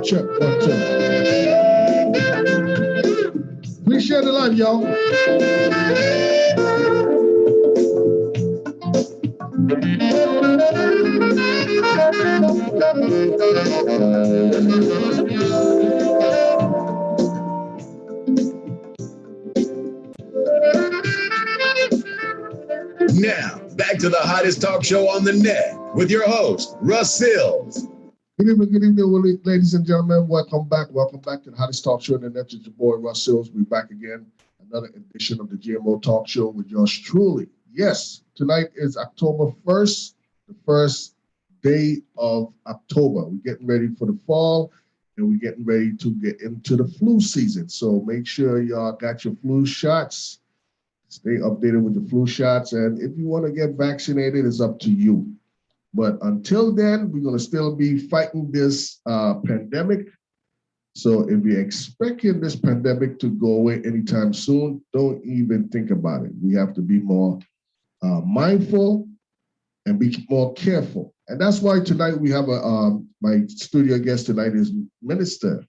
Check, 1, 2. Please share the live, y'all. Now, back to the hottest talk show on the net with your host, Russ Sills. Good evening, ladies and gentlemen. Welcome back. Welcome back to the hottest talk show on the net. It's your boy, Russ Sills. We're back again. Another edition of the JMO talk show with yours truly. Yes, tonight is October 1st, the first day of October. We're getting ready for the fall, and we're getting ready to get into the flu season. So make sure y'all got your flu shots. Stay updated with the flu shots. And if you want to get vaccinated, it's up to you. But until then, we're going to still be fighting this pandemic. So if you're expecting this pandemic to go away anytime soon, don't even think about it. We have to be more mindful and be more careful. And that's why tonight we have my studio guest tonight is Minister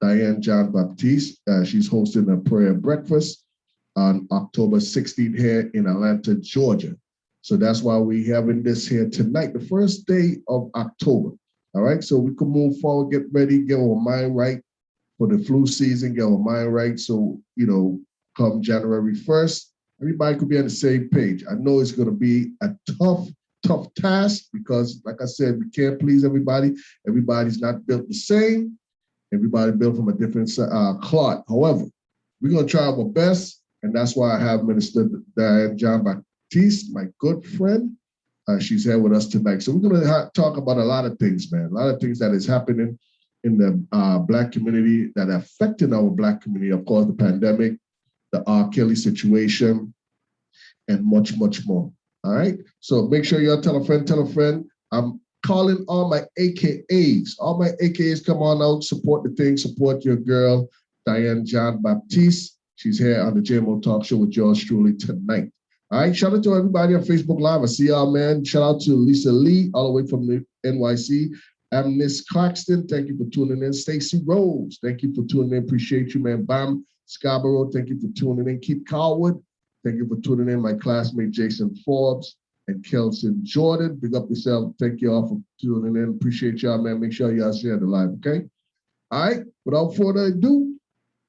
Diahnn John-Baptiste. She's hosting a prayer breakfast on October 16th here in Atlanta, Georgia. So that's why we're having this here tonight, the first day of October. All right, so we can move forward, get ready, get our mind right for the flu season, get our mind right. So, come January 1st, everybody could be on the same page. I know it's going to be a tough task because, like I said, we can't please everybody. Everybody's not built the same. Everybody built from a different cloth. However, we're going to try our best. And that's why I have Minister Diahnn John-Baptiste, my good friend. She's here with us tonight. So we're going to talk about a lot of things, man. A lot of things that is happening in the Black community that are affecting our Black community. Of course, the pandemic, the R. Kelly situation, and much, much more. All right. So make sure y'all tell a friend, tell a friend. I'm calling all my AKAs. All my AKAs, come on out, support the thing, support your girl, Diahnn John-Baptiste. She's here on the JMO Talk Show with yours truly tonight. All right, shout out to everybody on Facebook Live. I see y'all, man. Shout out to Lisa Lee, all the way from the NYC. I'm Miss Claxton. Thank you for tuning in. Stacy Rose, thank you for tuning in. Appreciate you, man. Bam Scarborough, thank you for tuning in. Keep Carwood, thank you for tuning in. My classmate Jason Forbes and Kelson Jordan. Big up yourself. Thank you all for tuning in. Appreciate y'all, man. Make sure y'all share the live, okay? All right, without further ado,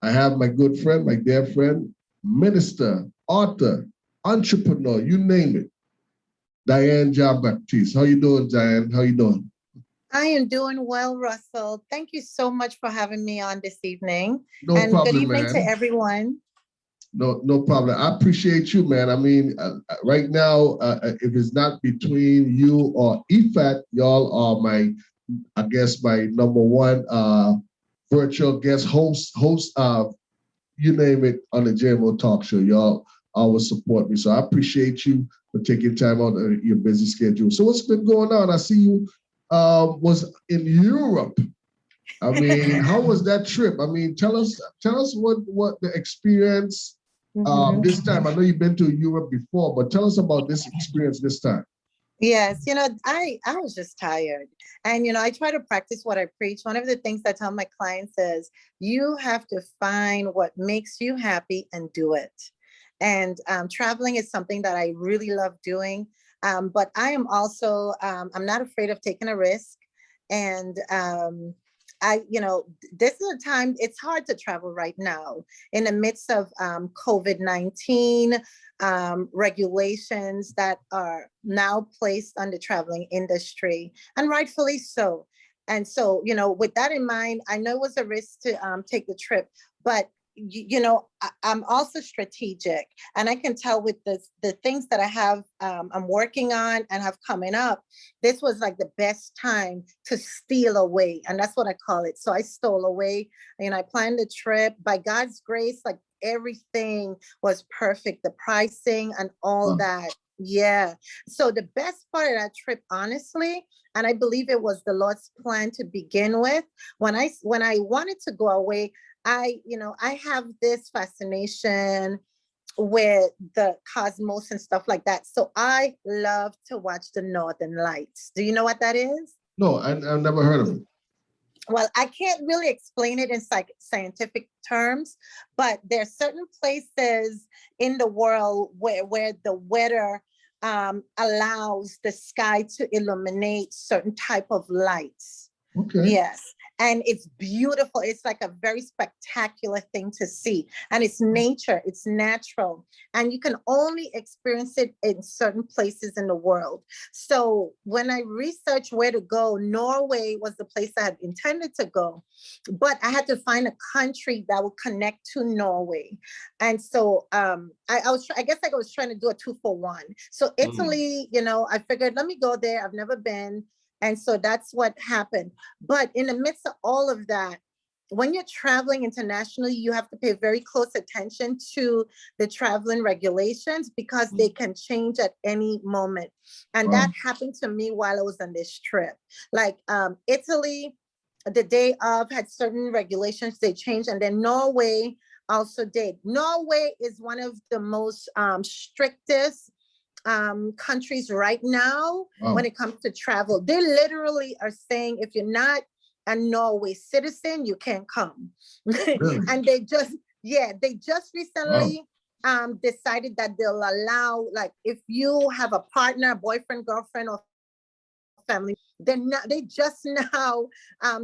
I have my good friend, my dear friend, minister, author, entrepreneur, you name it, Diahnn John-Baptiste. How you doing, Diahnn? How you doing? I am doing well, Russell. Thank you so much for having me on this evening. No and problem, good evening man. to everyone. No problem. I appreciate you, man. I mean, right now, if it's not between you or EFAT, y'all are my, I guess, my number one virtual guest host, you name it, on the JMO Talk Show. Y'all always support me. So I appreciate you for taking time out of your busy schedule. So what's been going on? I see you was in Europe. I mean, how was that trip? I mean, tell us what the experience this time. I know you've been to Europe before, but tell us about this experience this time. Yes, I was just tired. And, I try to practice what I preach. One of the things I tell my clients is you have to find what makes you happy and do it. And traveling is something that I really love doing. But I am also, I'm not afraid of taking a risk. And this is a time, it's hard to travel right now in the midst of COVID-19 regulations that are now placed on the traveling industry, and rightfully so. And so, with that in mind, I know it was a risk to take the trip, but I'm also strategic, and I can tell with the things that I have, I'm working on and have coming up, this was like the best time to steal away. And that's what I call it. So I stole away, I planned the trip. By God's grace, like everything was perfect, the pricing and all that. Yeah. So the best part of that trip, honestly, and I believe it was the Lord's plan to begin with, when I wanted to go away, I have this fascination with the cosmos and stuff like that. So I love to watch the Northern Lights. Do you know what that is? No, I've never heard of it. Well, I can't really explain it in scientific terms, but there are certain places in the world where the weather allows the sky to illuminate certain type of lights. Okay. Yes. And it's beautiful. It's like a very spectacular thing to see. And it's nature, it's natural. And you can only experience it in certain places in the world. So when I researched where to go, Norway was the place I had intended to go. But I had to find a country that would connect to Norway. And so I guess I was trying to do a 2-for-1. So Italy, I figured, let me go there. I've never been. And so that's what happened. But in the midst of all of that, when you're traveling internationally, you have to pay very close attention to the traveling regulations because they can change at any moment. And that happened to me while I was on this trip. Like Italy, the day of, had certain regulations they changed, and then Norway also did. Norway is one of the most strictest countries right now when it comes to travel. They literally are saying if you're not a Norway citizen, you can't come. Really? And they just recently decided that they'll allow, like, if you have a partner, boyfriend, girlfriend, or family, they just now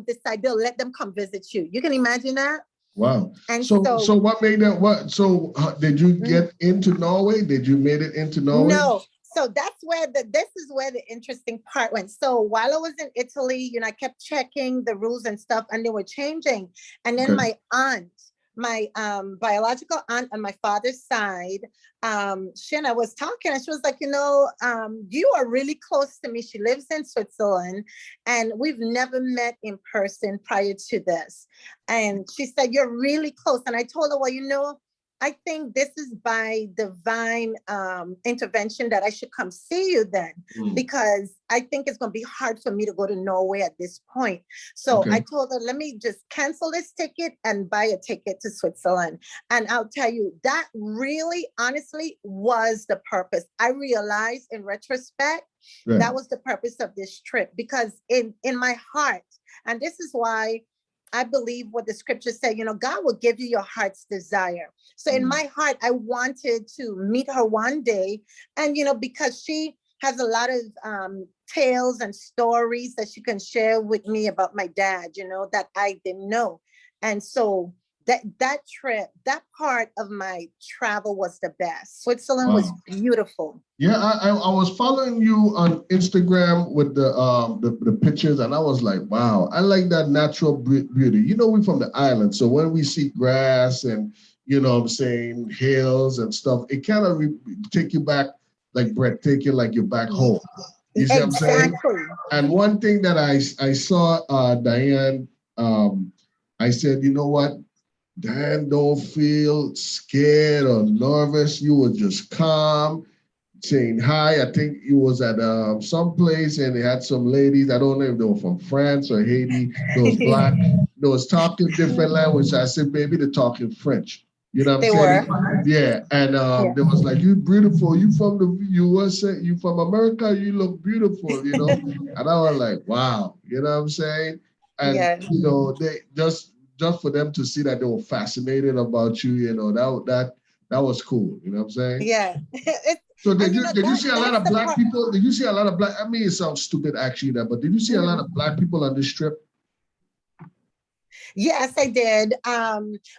decide they'll let them come visit you. You can imagine that? Wow. And so what made that? Did you get into Norway? Did you made it into Norway? No. So that's where this is where the interesting part went. So while I was in Italy, I kept checking the rules and stuff, and they were changing. And then my aunt, my biological aunt on my father's side, she and I was talking, and she was like, you are really close to me. She lives in Switzerland, and we've never met in person prior to this. And she said, you're really close. And I told her, well, I think this is by divine intervention that I should come see you then, because I think it's going to be hard for me to go to Norway at this point. So I told her, let me just cancel this ticket and buy a ticket to Switzerland. And I'll tell you, that really, honestly, was the purpose. I realized in retrospect, that was the purpose of this trip, because in my heart, and this is why I believe what the scriptures say, God will give you your heart's desire. So in my heart, I wanted to meet her one day. And, because she has a lot of tales and stories that she can share with me about my dad, that I didn't know. And so that trip, that part of my travel was the best. Switzerland was beautiful. Yeah, I was following you on Instagram with the pictures, and I was like, wow, I like that natural beauty. We're from the island, so when we see grass and hills and stuff, it kind of take you back, like breathtaking, like you're back home. You see what I'm saying? And one thing that I saw, Diahnn, I said, you know what? Dan, don't feel scared or nervous. You were just calm, saying hi. I think it was at some place, and they had some ladies. I don't know if they were from France or Haiti. They was black. They was talking different language. I said, baby, they're talking French. You know what I'm saying? Were. Yeah. And they was like, you beautiful. You from the USA? You from America? You look beautiful, And I was like, wow. You know what I'm saying? And, they just for them to see that they were fascinated about you, that was cool. You know what I'm saying? Yeah. So did you see a lot of black people? Did you see a lot of black? I mean, it sounds stupid actually, but did you see a lot of black people on this trip? Yes, I did.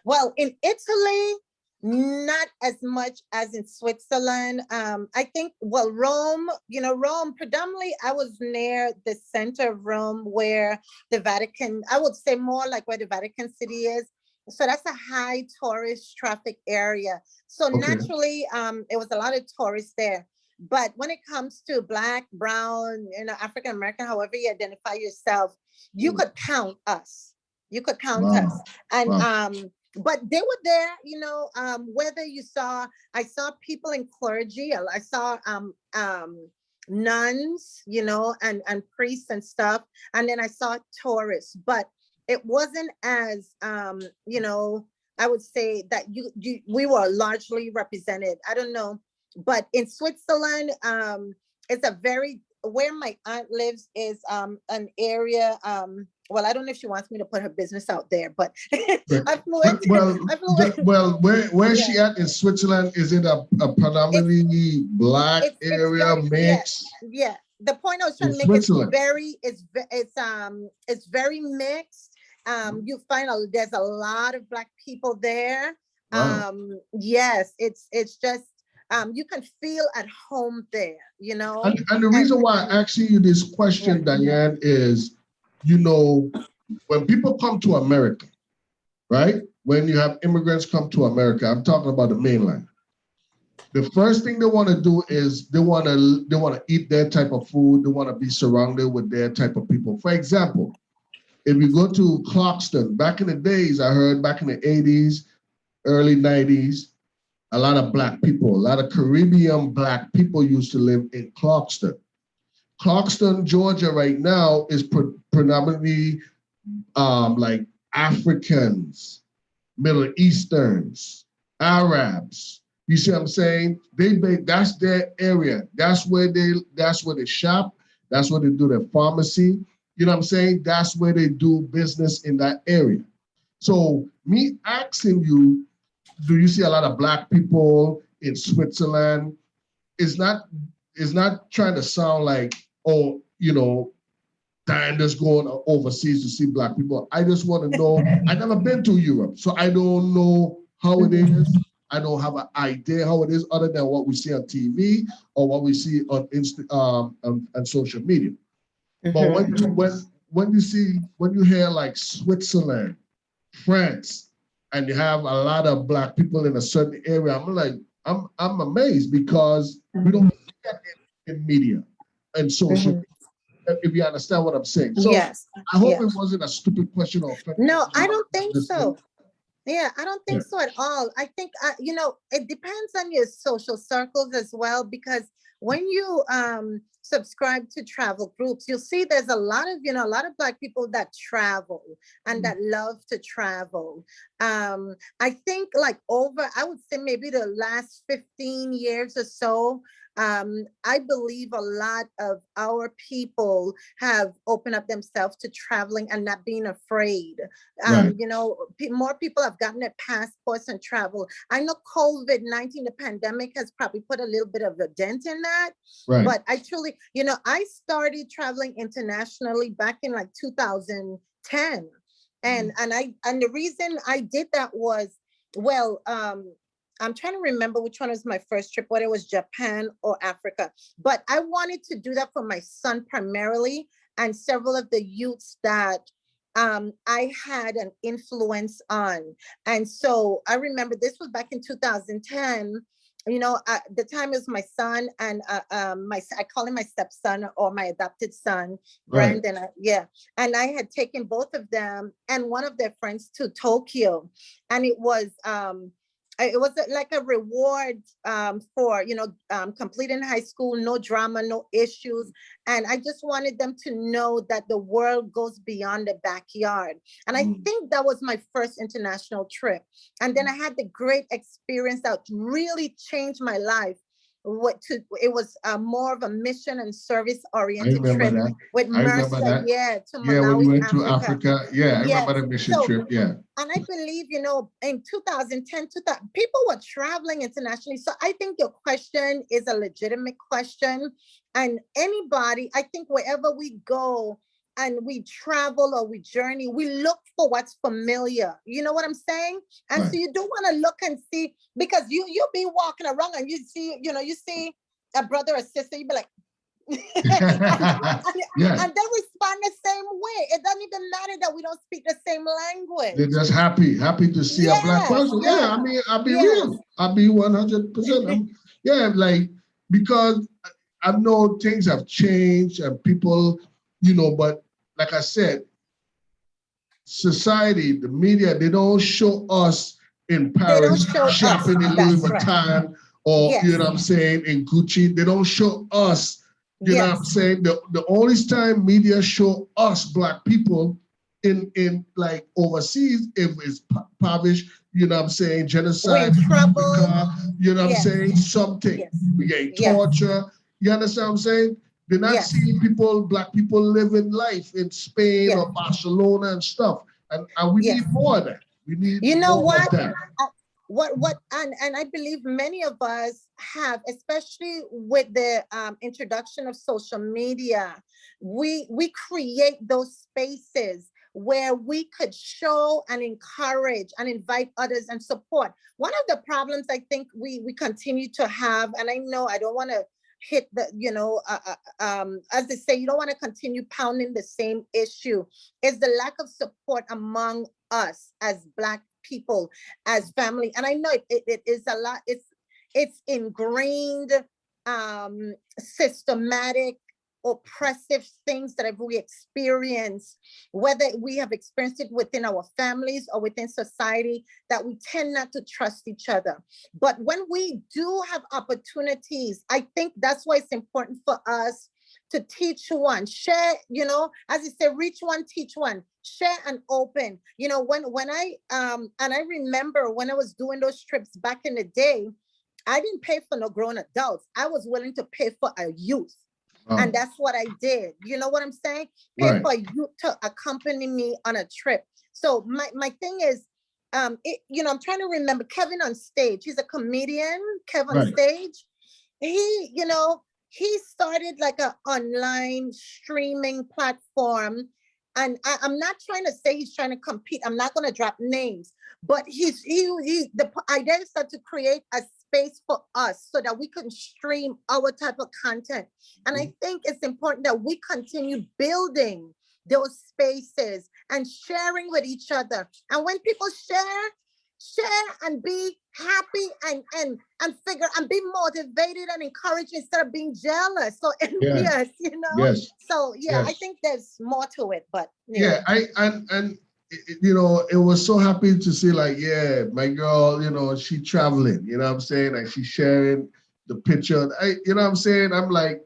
Well, in Italy, not as much as in Switzerland. I think, Rome, Rome, predominantly, I was near the center of Rome where the Vatican, I would say more like where the Vatican City is. So that's a high tourist traffic area. So naturally, it was a lot of tourists there. But when it comes to Black, brown, African American, however you identify yourself, you could count us. You could count us. And but they were there, whether I saw people in clergy, I saw nuns, and priests and stuff. And then I saw tourists, but it wasn't as, I would say that we were largely represented. I don't know, but in Switzerland, it's where my aunt lives is an area, well, I don't know if she wants me to put her business out there, but affluent. Well, where is she at in Switzerland? Is it a predominantly black area mix? Yeah. The point I was trying to make is it's very mixed. You find there's a lot of black people there. Wow. Yes, it's just you can feel at home there, And the reason why I asked you this question, Diahnn, is, when people come to America, right? When you have immigrants come to America, I'm talking about the mainland. The first thing they want to do is they want to eat their type of food. They want to be surrounded with their type of people. For example, if you go to Clarkston, back in the days, I heard back in the 80s, early 90s, a lot of black people, a lot of Caribbean black people used to live in Clarkston. Clarkston, Georgia right now is predominantly like Africans, Middle Easterns, Arabs. You see what I'm saying? That's their area. That's where they shop. That's where they do their pharmacy. You know what I'm saying? That's where they do business in that area. So me asking you, do you see a lot of black people in Switzerland? Is not trying to sound like, Diahnn just going overseas to see black people. I just want to know. I've never been to Europe, so I don't know how it is. I don't have an idea how it is, other than what we see on TV or what we see on on social media. But when you hear like Switzerland, France, and you have a lot of Black people in a certain area, I'm like, I'm amazed because we don't see that in media and social media, if you understand what I'm saying. So Yes. I hope Yes. it wasn't a stupid question or offensive. No, I don't think Listening. so. Yeah, I don't think so at all. I think, it depends on your social circles as well, because when you subscribe to travel groups, you'll see there's a lot of, a lot of Black people that travel and that love to travel. I think like I would say maybe the last 15 years or so, I believe a lot of our people have opened up themselves to traveling and not being afraid. Right. More people have gotten their passports and travel. I know COVID-19, the pandemic, has probably put a little bit of a dent in that. Right. But I truly, I started traveling internationally back in like 2010. And the reason I did that was, well, I'm trying to remember which one was my first trip, whether it was Japan or Africa. But I wanted to do that for my son primarily, and several of the youths that I had an influence on. And so I remember this was back in 2010. The time is my son and I call him my stepson or my adopted son, Right. Brandon. And I had taken both of them and one of their friends to Tokyo, and it was like a reward for completing high school, no drama, no issues. And I just wanted them to know that the world goes beyond the backyard. And I think that was my first international trip. And then I had the great experience that really changed my life. It was more of a mission and service I oriented remember trip that. with I remember Mercer, that. to Yeah, when you Malawi, went to Africa. Africa. Yeah, I remember Yes. the mission So, trip. Yeah. and I believe, in 2010, people were traveling internationally. So I think your question is a legitimate question. And anybody, I think wherever we go and we travel or we journey, we look for what's familiar. You know what I'm saying? And so Right. you do want to look and see, because you'll be walking around and you see a brother or sister, you be like, and Yeah. they respond the same way. It doesn't even matter that we don't speak the same language. They're just happy to see a Black Yes, person. Yeah, yes, I mean, I'll be yes. real. I'll be 100%. Yeah, like, because I know things have changed and people, but like I said, society, the media, they don't show us in They don't Paris show us. shopping in Louis That's right. Vuitton or, Yes. you know what I'm saying, in Gucci. They don't show us, you know what I'm Yes. saying? The only time media show us Black people in like overseas, if it's impoverished, you know what I'm saying, We're genocide, in trouble. Africa, you know what I'm Yes. saying, something. Yes. We get Yes. torture. You understand what I'm saying? They're not Yes. seeing Black people living life in Spain Yes. or Barcelona and stuff. And we Yes. need more of that. We need You know more what? of that. And I believe many of us have, especially with the introduction of social media, we create those spaces where we could show and encourage and invite others and support. One of the problems I think we continue to have, and I know I don't want to hit the, as they say, you don't want to continue pounding the same issue, is the lack of support among us as Black people, as family. And I know it is a lot. It's ingrained, systematic, oppressive things that we experience, whether we have experienced it within our families or within society, that we tend not to trust each other. But when we do have opportunities, I think that's why it's important for us to teach one, share, as you say, reach one, teach one, share and open. When I and I remember when I was doing those trips back in the day, I didn't pay for no grown adults. I was willing to pay for a youth. And that's what I did. You know what I'm saying? Pay for a youth to accompany me on a trip. So my thing is, I'm trying to remember Kevin on Stage. He's a comedian, Kevin on Stage. He started like an online streaming platform. And I'm not trying to say he's trying to compete. I'm not going to drop names, but the idea is to create a space for us so that we can stream our type of content. And I think it's important that we continue building those spaces and sharing with each other. And when people share, share and be happy and figure and be motivated and encouraged instead of being jealous or Yeah. envious, you know. Yes. So yeah, I Yes. think there's more to it, but Yeah. You know, it was so happy to see, like, yeah, my girl, you know, she traveling, you know what I'm saying? And she's sharing the picture. You know what I'm saying? I'm like,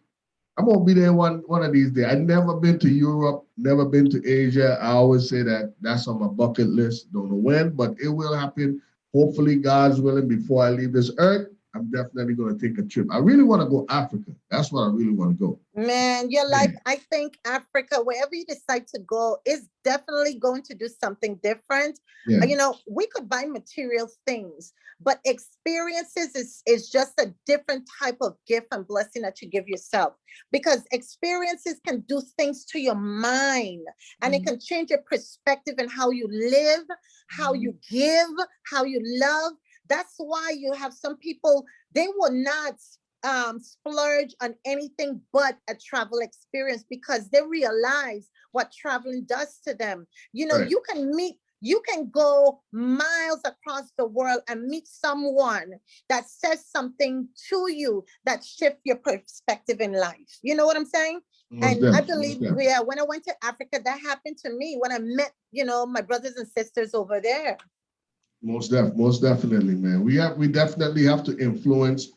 I'm gonna be there one of these days. I've never been to Europe, never been to Asia. I always say that that's on my bucket list. Don't know when, but it will happen. Hopefully, God's willing, before I leave this earth, I'm definitely gonna take a trip. I really want to go Africa. That's what I really want to go. man, your Yeah. life, I think Africa, wherever you decide to go, is definitely going to do something different. Yeah. You know, we could buy material things, but experiences is just a different type of gift and blessing that you give yourself, because experiences can do things to your mind, and it can change your perspective and how you live, how you give, how you love. That's why you have some people, they will not splurge on anything but a travel experience, because they realize what traveling does to them. You know, Right. you can go miles across the world and meet someone that says something to you that shifts your perspective in life. You know what I'm saying? Most And I definitely. believe, yeah, when I went to Africa, that happened to me when I met, you know, my brothers and sisters over there. Most definitely, man. We definitely have to influence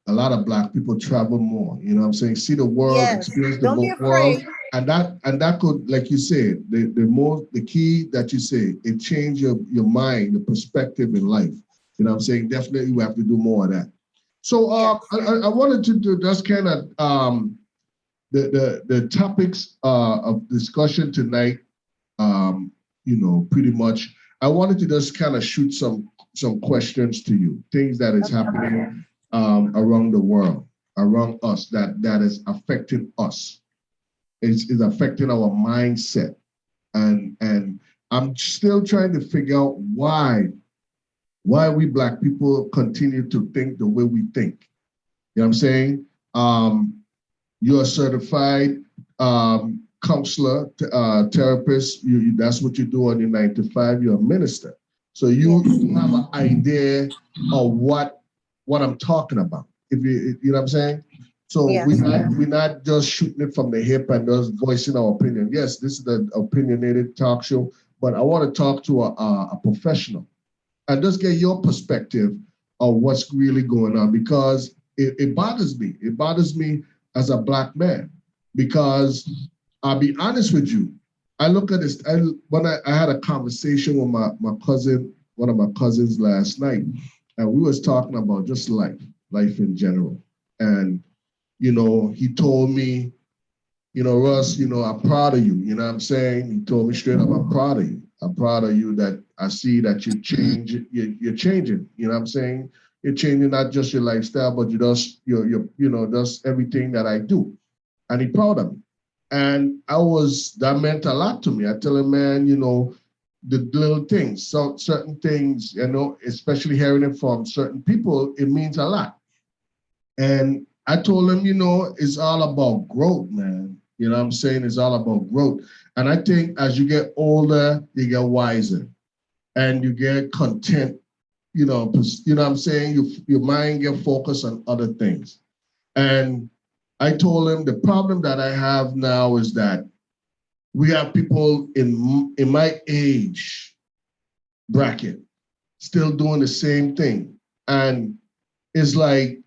a lot of Black people travel more. You know what I'm saying? See the world, Yes, experience the don't be world. afraid. And that could, like you said, the key that you say, it changed your mind, your perspective in life. You know what I'm saying? Definitely we have to do more of that. So Yes. I wanted to just kind of the topics of discussion tonight, you know, pretty much. I wanted to just kind of shoot some questions to you, things that is Okay. happening around the world, around us, that is affecting us. Is affecting our mindset, and I'm still trying to figure out why we Black people continue to think the way we think. You know what I'm saying? You're a certified counselor, therapist. That's what you do on your 9 to 5. You're a minister, so you have an idea of what I'm talking about. If you know what I'm saying. So Yeah. we're not just shooting it from the hip and just voicing our opinion. Yes, this is the opinionated talk show, but I want to talk to a professional and just get your perspective of what's really going on, because it bothers me. It bothers me as a Black man, because I'll be honest with you. I look at this. When I had a conversation with my cousin, one of my cousins last night, and we was talking about just life in general. And, you know, he told me, you know, Russ, you know, I'm proud of you. You know what I'm saying? He told me straight up, I'm proud of you. I'm proud of you that I see that you're changing. You know what I'm saying? You're changing not just your lifestyle, but you know, just everything that I do. And he proud of me. And that meant a lot to me. I tell him, man, you know, the little things, so certain things, you know, especially hearing it from certain people, it means a lot. And I told him, you know, it's all about growth, man. You know what I'm saying? It's all about growth. And I think as you get older, you get wiser and you get content. You know what I'm saying? Your mind get focused on other things. And I told him the problem that I have now is that we have people in my age bracket still doing the same thing. And it's like,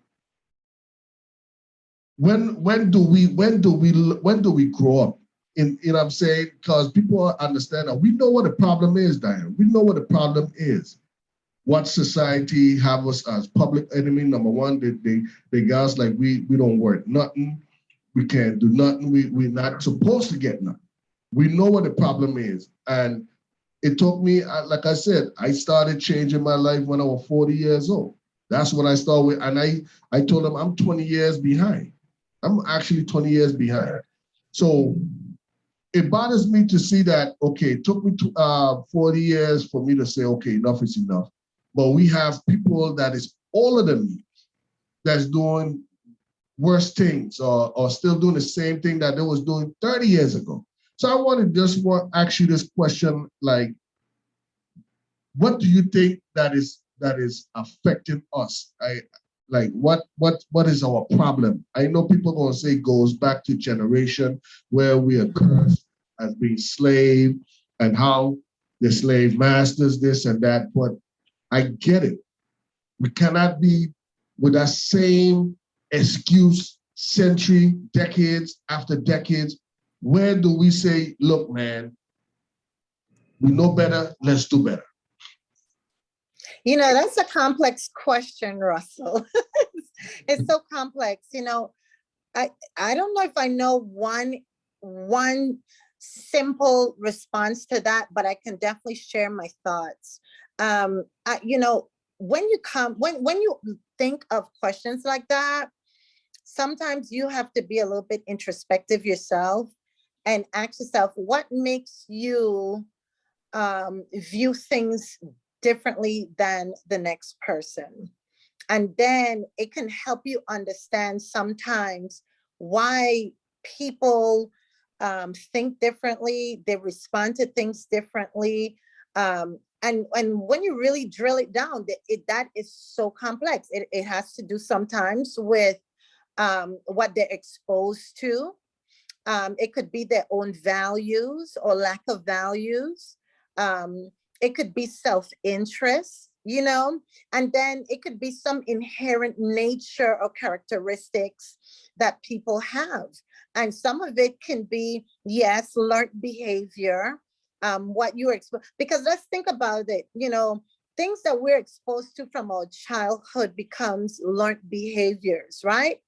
when do we grow up? You know what I'm saying? Because people understand that we know what the problem is, Diahnn. We know what the problem is. What society have us as public enemy number one. They got us like we don't work nothing. We can't do nothing. We're not supposed to get nothing. We know what the problem is. And it took me, like I said, I started changing my life when I was 40 years old. That's when I started with, and I told them I'm 20 years behind. I'm actually 20 years behind. So it bothers me to see that, okay, it took me 40 years for me to say, okay, enough is enough. But we have people that is older than me that's doing worse things, or still doing the same thing that they was doing 30 years ago. So I want to ask you this question, like, what do you think that is affecting us? What is our problem? I know people are gonna say it goes back to generation where we are cursed as being slave and how the slave masters this and that, but I get it. We cannot be with that same excuse century, decades after decades. Where do we say, look, man, we know better, let's do better? You know, that's a complex question, Russell. It's so complex. You know, I don't know if I know one simple response to that, but I can definitely share my thoughts. You know, when you think of questions like that, sometimes you have to be a little bit introspective yourself and ask yourself, what makes you view things differently than the next person? And then it can help you understand sometimes why people think differently, they respond to things differently. And when you really drill it down, that is so complex. It has to do sometimes with what they're exposed to. It could be their own values or lack of values. It could be self-interest, you know, and then it could be some inherent nature or characteristics that people have. And some of it can be, yes, learned behavior, what you exposed, because let's think about it, you know, things that we're exposed to from our childhood becomes learned behaviors, right?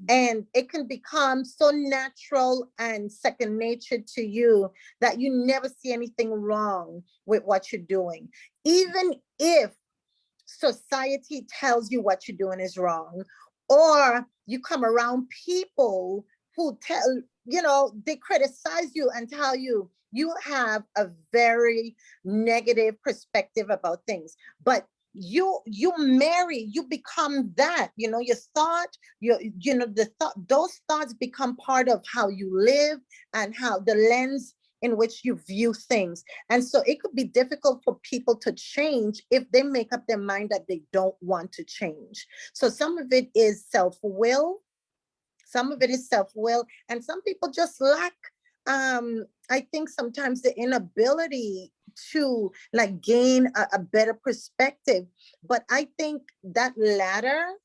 And it can become so natural and second nature to you that you never see anything wrong with what you're doing. Even if society tells you what you're doing is wrong, or you come around people who tell, you know, they criticize you and tell you, you have a very negative perspective about things, but you become that, you know, your thought, you know, those thoughts become part of how you live and how the lens in which you view things. And so it could be difficult for people to change if they make up their mind that they don't want to change. So some of it is self-will, and some people just lack, I think sometimes the inability to like gain a better perspective. But I think that latter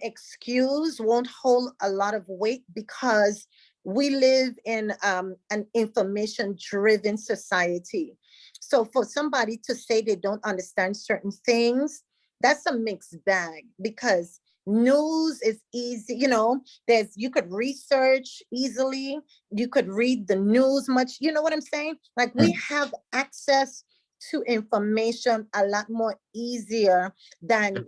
excuse won't hold a lot of weight because we live in an information-driven society. So for somebody to say they don't understand certain things, that's a mixed bag, because news is easy, you know, you could research easily, you could read the news much, you know what I'm saying? Like we have access to information a lot more easier than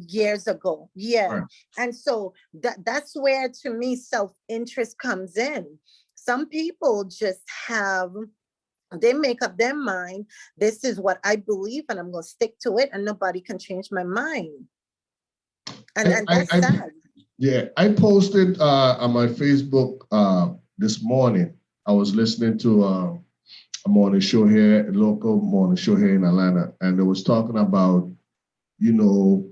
years ago. Yeah. Right. And so that's where, to me, self-interest comes in. Some people just they make up their mind, this is what I believe and I'm going to stick to it and nobody can change my mind. And that's sad. Yeah, I posted on my Facebook this morning. I was listening to a morning show here, a local morning show here in Atlanta, and they was talking about, you know,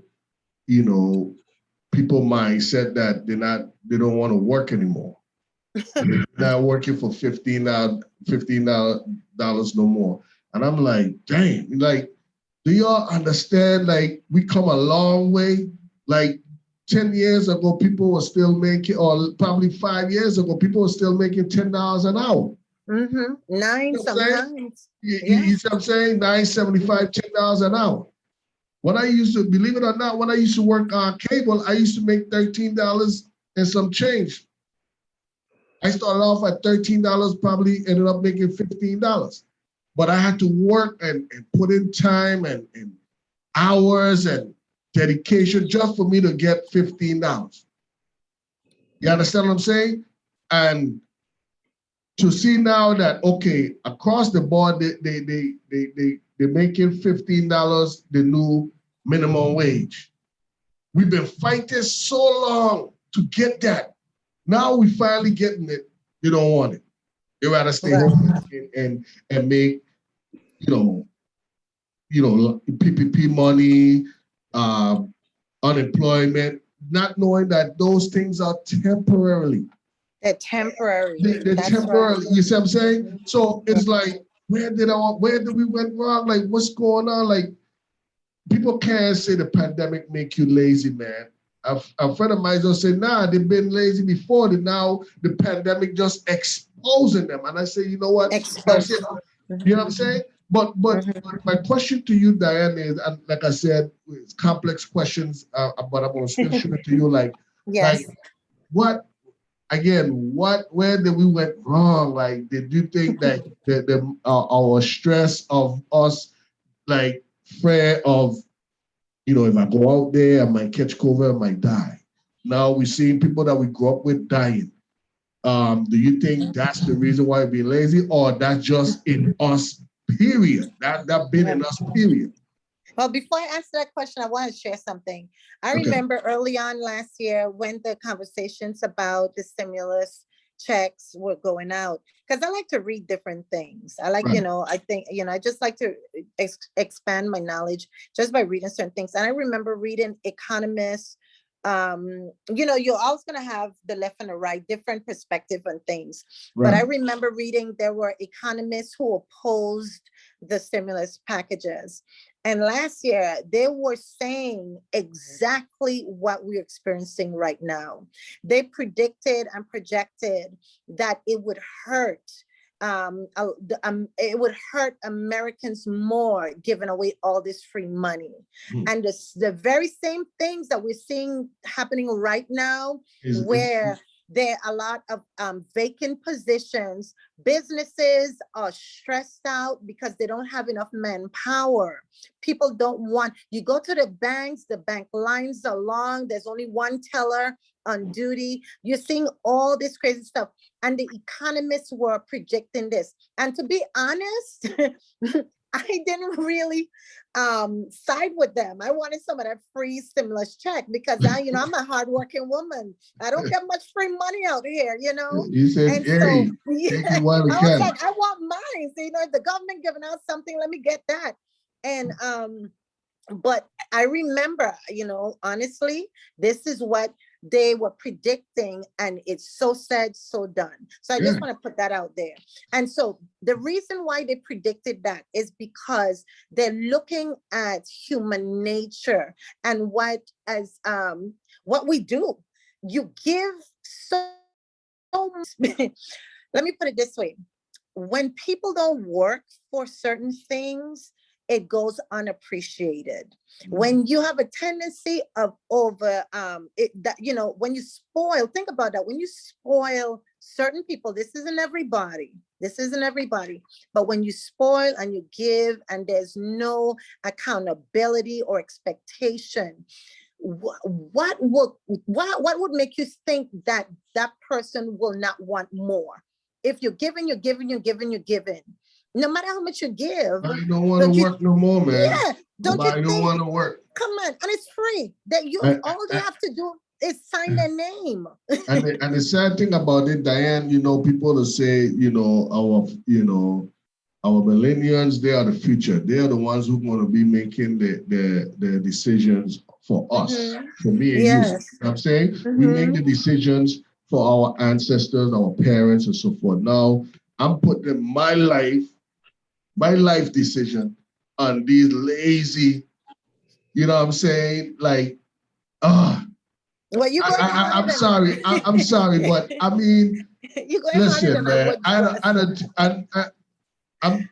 people mindset that they don't want to work anymore. They're not working for $15 no more. And I'm like, dang, like, do y'all understand? Like, we come a long way. Like 10 years ago, people were still making, or probably 5 years ago, people were still making $10 an hour. Mm-hmm. Nine, you know sometimes. You see what I'm saying? $9.75, $10 an hour. When I used to, believe it or not, when I used to work on cable, I used to make $13 and some change. I started off at $13, probably ended up making $15. But I had to work and put in time and hours and dedication just for me to get $15. You understand what I'm saying? And to see now that, okay, across the board, they're making $15 the new minimum wage. We've been fighting so long to get that. Now we finally getting it. You don't want it. You rather stay home and make, you know, PPP money, unemployment, not knowing that those things are temporarily. They're temporary. They're That's right. temporary. You see what I'm saying? So it's like, where did we went wrong? Like, what's going on? Like, people can't say the pandemic make you lazy, man. A friend of mine just said, nah, they've been lazy before. Now the pandemic just exposing them. And I say, you know what? That's it. You know what I'm saying? But my question to you, Diahnn, is, and like I said, it's complex questions, but I'm gonna still shoot it to you. Yes. What again? Where did we went wrong? Like, did you think that our stress of us, like, fear of, if I go out there, I might catch COVID, I might die. Now we're seeing people that we grew up with dying. Do you think that's the reason why we're being lazy, or that's just in us, period? That been in us, period. Well, before I answer that question, I want to share something. I Okay. remember early on last year when the conversations about the stimulus checks were going out, because I like to read different things. I like, Right. I think, I just like to expand my knowledge just by reading certain things. And I remember reading economists. You're always going to have the left and the right, different perspective on things. But I Right. remember reading there were economists who opposed the stimulus packages. And last year, they were saying exactly what we're experiencing right now. They predicted and projected that it would hurt. It would hurt Americans more giving away all this free money. And the very same things that we're seeing happening right now, where there are a lot of vacant positions. Businesses are stressed out because they don't have enough manpower. People don't want, you go to the banks, the bank lines are long. There's only one teller on duty. You're seeing all this crazy stuff. And the economists were predicting this. And to be honest, I didn't really side with them. I wanted some of that free stimulus check because I'm a hardworking woman. I don't get much free money out here, You said, And hey, so, take it while we I was can. like, I want mine. So, if the government giving out something, let me get that. And but I remember, honestly, this is what they were predicting, and it's so said, so done. So I just want to put that out there. And so the reason why they predicted that is because they're looking at human nature and what we do. You give so much. Let me put it this way. When people don't work for certain things, it goes unappreciated. When you have a tendency of when you spoil, think about that. When you spoil certain people, this isn't everybody, but when you spoil and you give and there's no accountability or expectation, what would make you think that that person will not want more? If you're giving, no matter how much you give. I don't want to work no more, man. Yeah, don't you I don't think? want to work. Come on, and it's free. That all they have to do is sign their name. And the sad thing about it, Diahnn, people will say, our millennials, they are the future. They are the ones who are going to be making the decisions for us, for me and you. Yes. You know what I'm saying? We make the decisions for our ancestors, our parents, and so forth. Now, I'm putting my life decision on these lazy, you know what I'm saying? Like, Well, you going harder I'm than sorry. I'm sorry, but I mean, you going listen, harder man. than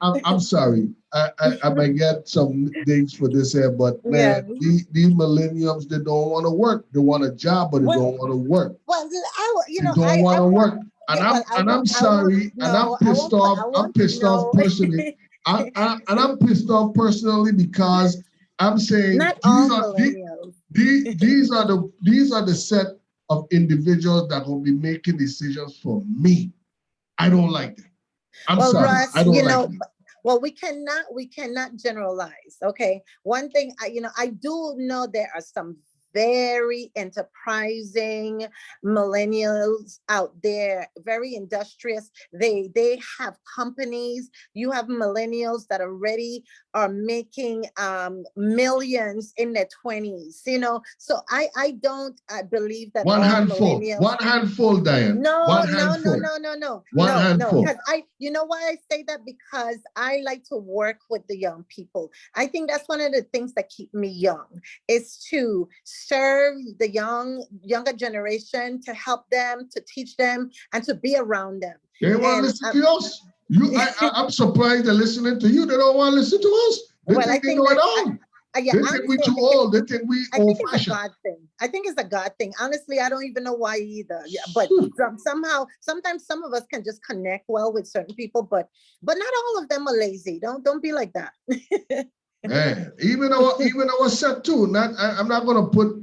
I'm sorry. I might get some dates for this here, but Yeah. man, these millennials, they don't want to work. They want a job, but they don't want to work. Well, They don't want to work. And I'm sorry, and I'm pissed off. I'm pissed off personally. I'm pissed off personally because I'm saying not all millennials. these are the set of individuals that will be making decisions for me. I don't like that. I'm sorry. Russ, I don't like it. Well, we cannot generalize. Okay. One thing I do know there are some very enterprising millennials out there, very industrious. They have companies. You have millennials that already are making millions in their 20s, you know. So I don't believe that One all handful, millennials. one handful, Diahnn. No, One no, no, handful. no. One No, handful. because you know why I say that? Because I like to work with the young people. I think that's one of the things that keep me young, is to serve the younger generation, to help them, to teach them, and to be around them. They want to listen to us. I'm surprised they're listening to you. They don't want to listen to us. They Well, I think they think know it that all. yeah, They think we too old. They think we I old think it's a fashioned. God thing. I think it's a God thing. Honestly, I don't even know why either. Yeah, but somehow, sometimes some of us can just connect well with certain people, but not all of them are lazy. Don't be like that. Man, even our set too. I'm not gonna put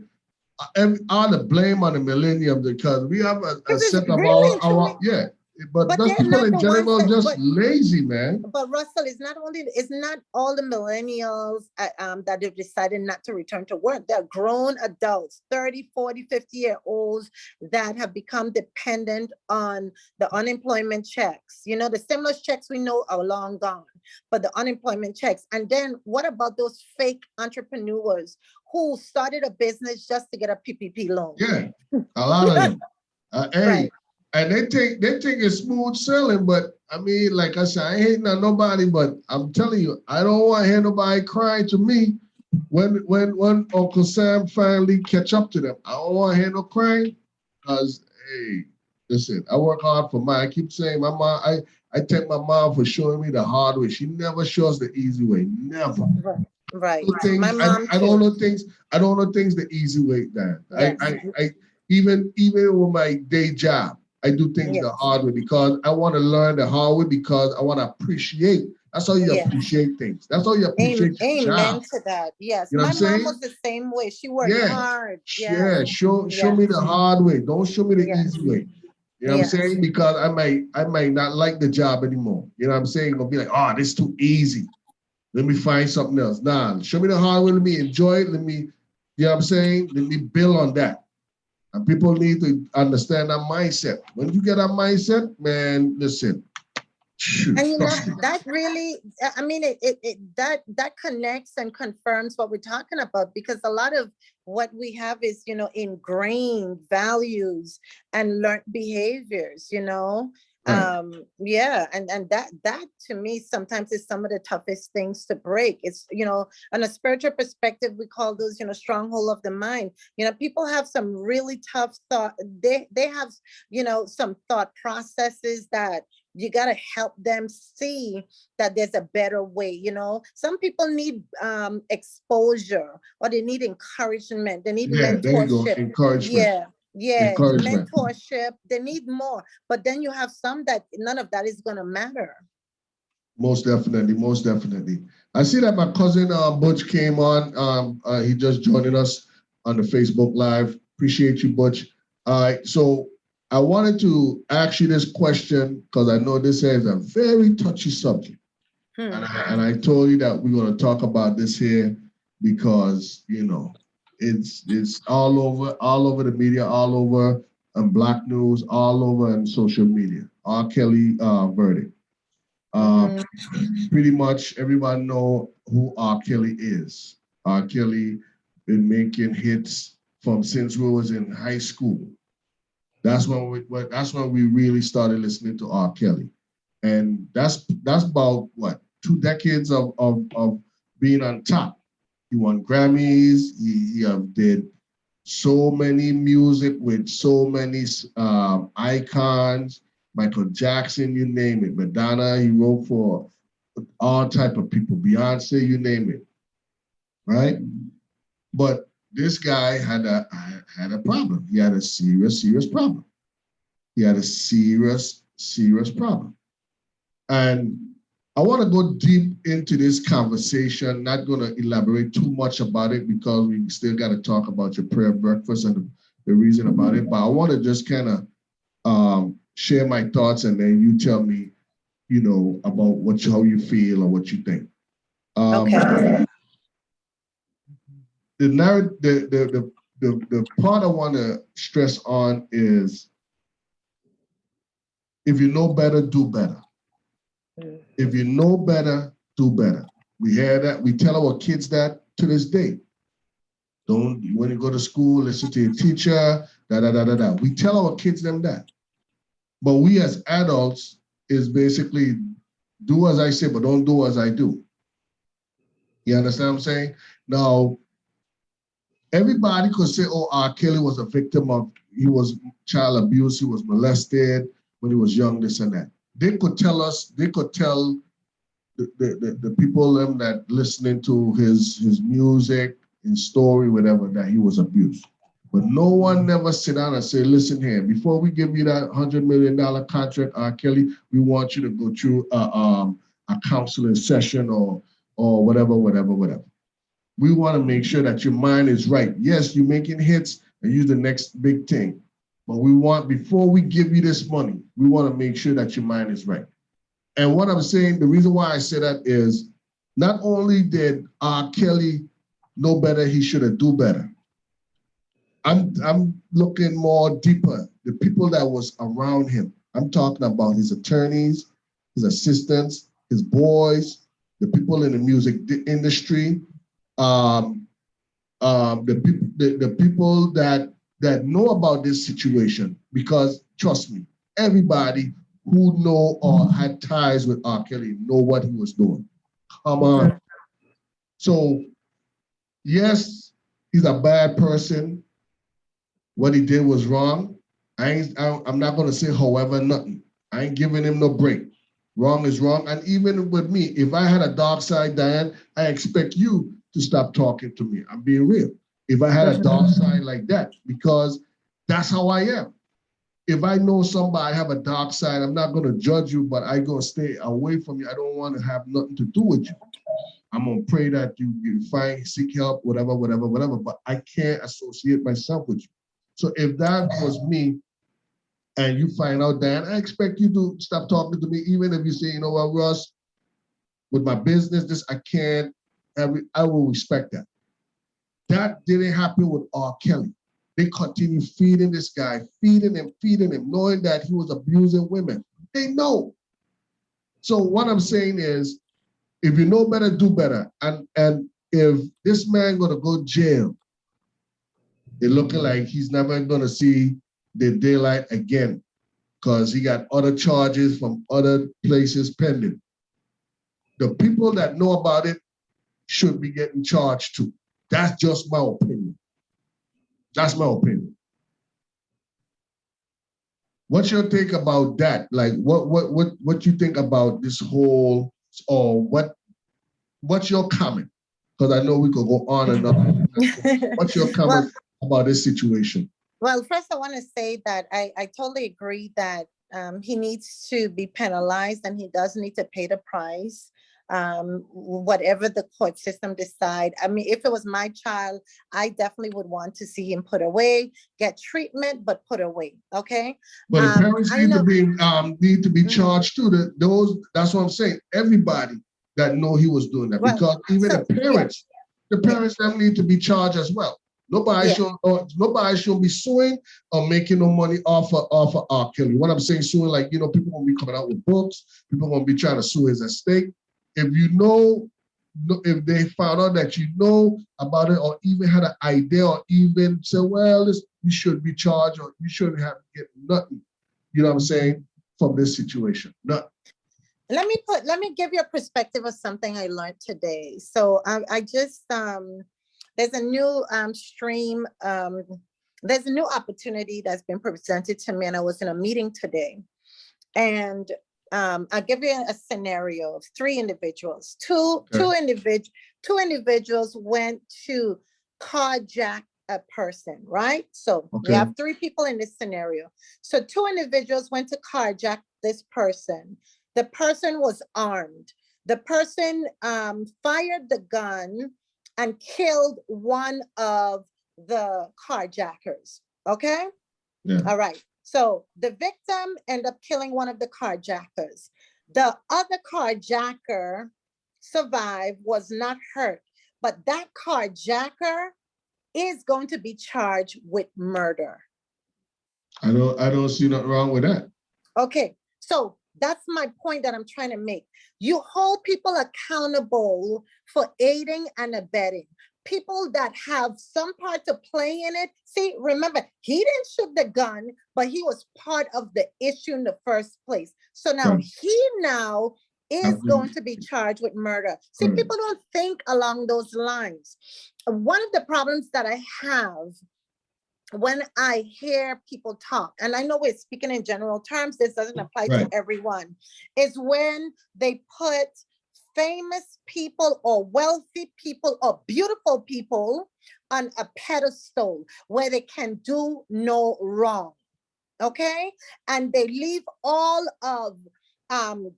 all the blame on the millennium, because we have a set of our yeah. But those they're people not in the ones general that, just lazy, man. but Russell, it's not all the millennials that have decided not to return to work. They're grown adults, 30, 40, 50-year-olds that have become dependent on the unemployment checks. You know, the stimulus checks we know are long gone, but the unemployment checks. And then what about those fake entrepreneurs who started a business just to get a PPP loan? Yeah, a lot of them. Hey, Right. and they think it's smooth sailing, but I mean, like I said, I ain't hating on nobody, but I'm telling you, I don't want to hear nobody crying to me when Uncle Sam finally catch up to them. I don't want to hear no crying, because hey, listen, I work hard for mine. I keep saying my mom, I thank my mom for showing me the hard way. She never shows the easy way, never. Right. Things, My mom I don't know things. I don't know things the easy way, Dan. Yes. I even with my day job, I do things the hard way, because I want to learn the hard way, because I want to appreciate. That's how you appreciate things. That's how you appreciate your job. Amen to that. Yes. You know My what I'm saying? mom was the same way. She worked hard. Yeah. Show me the hard way. Don't show me the easy way. You know what I'm saying? Because I might not like the job anymore. You know what I'm saying? I'll be like, oh, this is too easy. Let me find something else. Nah, show me the hard way. Let me enjoy it. Let me, you know what I'm saying? Let me build on that. And people need to understand that mindset. When you get that mindset, man, listen. Shoot, and you know that really, I mean, that connects and confirms what we're talking about, because a lot of what we have is, you know, ingrained values and learned behaviors, you know. Right. Yeah, and that to me sometimes is some of the toughest things to break. It's, you know, on a spiritual perspective, we call those, you know, stronghold of the mind. You know, people have some really tough thought. They have, you know, some thought processes that you got to help them see that there's a better way. You know, some people need exposure, or they need encouragement. They need mentorship. There you go. Encouragement. Mentorship. They need more. But then you have some that none of that is going to matter. Most definitely. I see that my cousin Butch came on. He just joining us on the Facebook Live. Appreciate you, Butch. All right, so I wanted to ask you this question, because I know this is a very touchy subject. And I told you that we're going to talk about this here, because, you know, it's all over the media, all over Black news, all over on social media. R. Kelly verdict. Pretty much everyone know who R. Kelly is. R. Kelly been making hits from since we was in high school. That's when we really started listening to R. Kelly, and that's about what, 2 decades of being on top. He won Grammys. He did so many music with so many icons. Michael Jackson, you name it. Madonna, he wrote for all type of people. Beyonce, you name it, right? But this guy had a problem. He had a serious problem. He had a serious problem. And I want to go deep into this conversation, not going to elaborate too much about it, because we still got to talk about your prayer breakfast and the reason about it. But I want to just kind of share my thoughts, and then you tell me, you know, about how you feel or what you think. Okay. The the part I want to stress on is, if you know better, do better. If you know better, do better. We hear that. We tell our kids that to this day. Don't, when you go to school, listen to your teacher, da da da da da. We tell our kids them that. But we as adults is basically do as I say, but don't do as I do. You understand what I'm saying? Now, everybody could say, oh, R. Kelly was a victim of, he was child abuse, he was molested when he was young, this and that. They could tell us, they could tell the people them that listening to his music, his story, whatever, that he was abused. But no one never sit down and say, listen here, before we give you that $100 million contract, R. Kelly, we want you to go through a counseling session or whatever. We want to make sure that your mind is right. Yes, you're making hits and you're the next big thing. But we want, before we give you this money, we want to make sure that your mind is right. And what I'm saying, the reason why I say that is, not only did R. Kelly know better, he should have do better. I'm looking more deeper, the people that was around him. I'm talking about his attorneys, his assistants, his boys, the people in the music industry, the people that know about this situation, because trust me, everybody who know or had ties with R. Kelly know what he was doing. Come on. So yes, he's a bad person. What he did was wrong. I'm not gonna say however nothing. I ain't giving him no break. Wrong is wrong. And even with me, if I had a dark side, Diahnn, I expect you to stop talking to me. I'm being real. If I had a dark side like that, because that's how I am. If I know somebody have a dark side, I'm not gonna judge you, but I gonna stay away from you. I don't want to have nothing to do with you. I'm gonna pray that you find, seek help, whatever, but I can't associate myself with you. So if that was me, and you find out that, I expect you to stop talking to me, even if you say, you know what, Russ, with my business, this I can't, I will respect that. That didn't happen with R. Kelly. They continue feeding this guy, feeding him, knowing that he was abusing women. They know. So what I'm saying is, if you know better, do better. And if this man gonna go to jail, it looking like he's never gonna see the daylight again, because he got other charges from other places pending. The people that know about it should be getting charged too. That's just my opinion. That's my opinion. What's your take about that? Like, what you think about this whole, or what's your comment? Because I know we could go on and on. What's your comment about this situation? Well, first I want to say that I totally agree that he needs to be penalized and he does need to pay the price. Whatever the court system decide. I mean, if it was my child, I definitely would want to see him put away, get treatment, but put away. Okay. But the parents need to be charged too. That's what I'm saying. Everybody that know he was doing that, because even the parents them need to be charged as well. Nobody should be suing or making no money off of R. Kelly. What I'm saying, suing, like, you know, people gonna be coming out with books, people gonna be trying to sue his estate. If you know, if they found out that you know about it, or even had an idea, or even say, well, you should be charged, or you shouldn't have to get nothing, you know what I'm saying, from this situation. Nothing. Let me give you a perspective of something I learned today. So I just, there's a new stream, there's a new opportunity that's been presented to me, and I was in a meeting today. And I'll give you a scenario of three individuals. Two individuals went to carjack a person, right? So we have three people in this scenario. So two individuals went to carjack this person. The person was armed. The person fired the gun and killed one of the carjackers. Okay? Yeah. All right. So the victim ended up killing one of the carjackers. The other carjacker survived, was not hurt, but that carjacker is going to be charged with murder. I don't see nothing wrong with that. Okay, so that's my point that I'm trying to make. You hold people accountable for aiding and abetting. People that have some part to play in it. See, remember, he didn't shoot the gun, but he was part of the issue in the first place. So now he now is going to be charged with murder. See, people don't think along those lines. One of the problems that I have when I hear people talk, and I know we're speaking in general terms, this doesn't apply to everyone, is when they put famous people or wealthy people or beautiful people on a pedestal where they can do no wrong. Okay? And they leave all of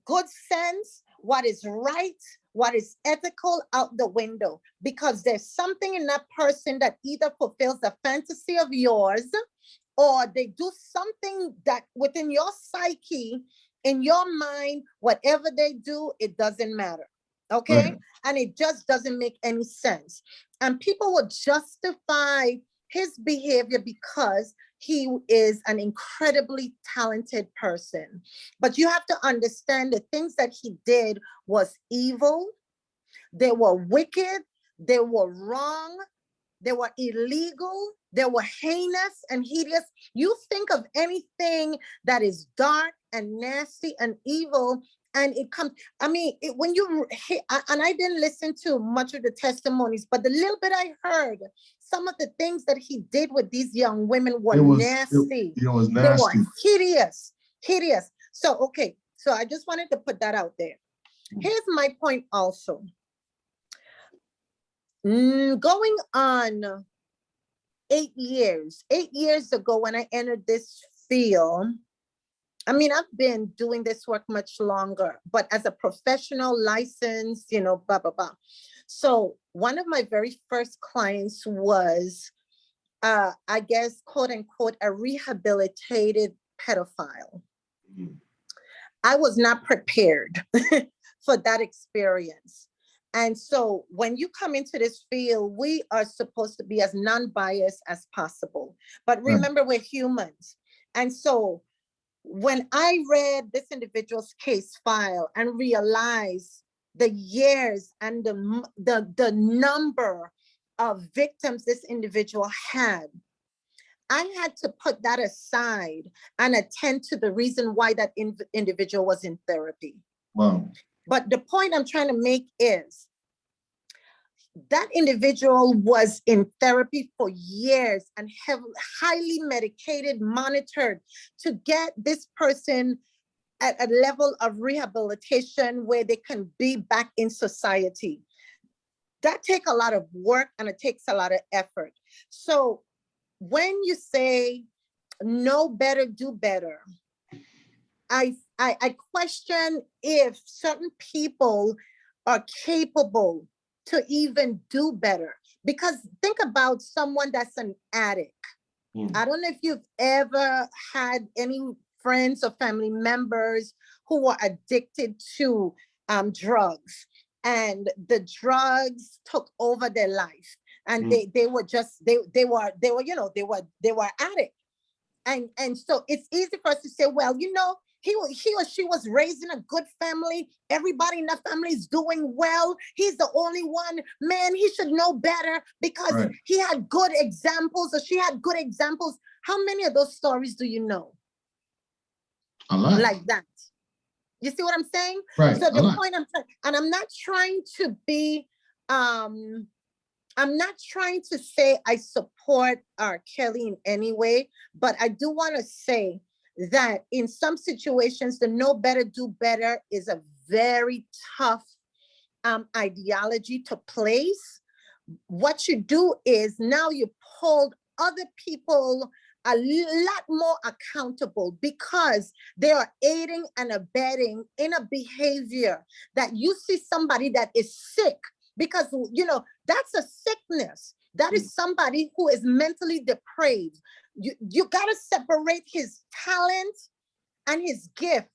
good sense, what is right, what is ethical out the window, because there's something in that person that either fulfills the fantasy of yours, or they do something that within your psyche, in your mind, whatever they do, it doesn't matter. Okay? And it just doesn't make any sense. And people will justify his behavior because he is an incredibly talented person. But you have to understand the things that he did was evil. They were wicked. They were wrong. They were illegal. They were heinous and hideous. You think of anything that is dark and nasty and evil, and it comes, I mean, when you, and I didn't listen to much of the testimonies, but the little bit I heard, some of the things that he did with these young women were nasty. It was nasty. They were hideous, hideous. So, okay, so I just wanted to put that out there. Here's my point also. Going on 8 years ago when I entered this field, I mean, I've been doing this work much longer, but as a professional license, you know, blah, blah, blah. So one of my very first clients was, I guess, quote unquote, a rehabilitated pedophile. I was not prepared for that experience. And so when you come into this field, we are supposed to be as non-biased as possible. But remember, we're humans. And so when I read this individual's case file and realized the years and the number of victims this individual had, I had to put that aside and attend to the reason why that individual was in therapy. Wow. But the point I'm trying to make is that individual was in therapy for years and highly medicated, monitored to get this person at a level of rehabilitation where they can be back in society. That takes a lot of work and it takes a lot of effort. So when you say know better, do better, I question if certain people are capable to even do better. Because think about someone that's an addict. I don't know if you've ever had any friends or family members who were addicted to drugs, and the drugs took over their life, and they were addicts. And so it's easy for us to say, well, you know, he or she was raised in a good family. Everybody in the family is doing well. He's the only one. Man, he should know better because he had good examples or she had good examples. How many of those stories do you know? A lot. Like that. You see what I'm saying? Right. So the point and I'm not trying to be, I'm not trying to say I support R. Kelly in any way, but I do want to say that in some situations, the know better, do better is a very tough ideology to place. What you do is now you hold other people a lot more accountable because they are aiding and abetting in a behavior that you see somebody that is sick, because, you know, that's a sickness. That is somebody who is mentally depraved. You got to separate his talent and his gift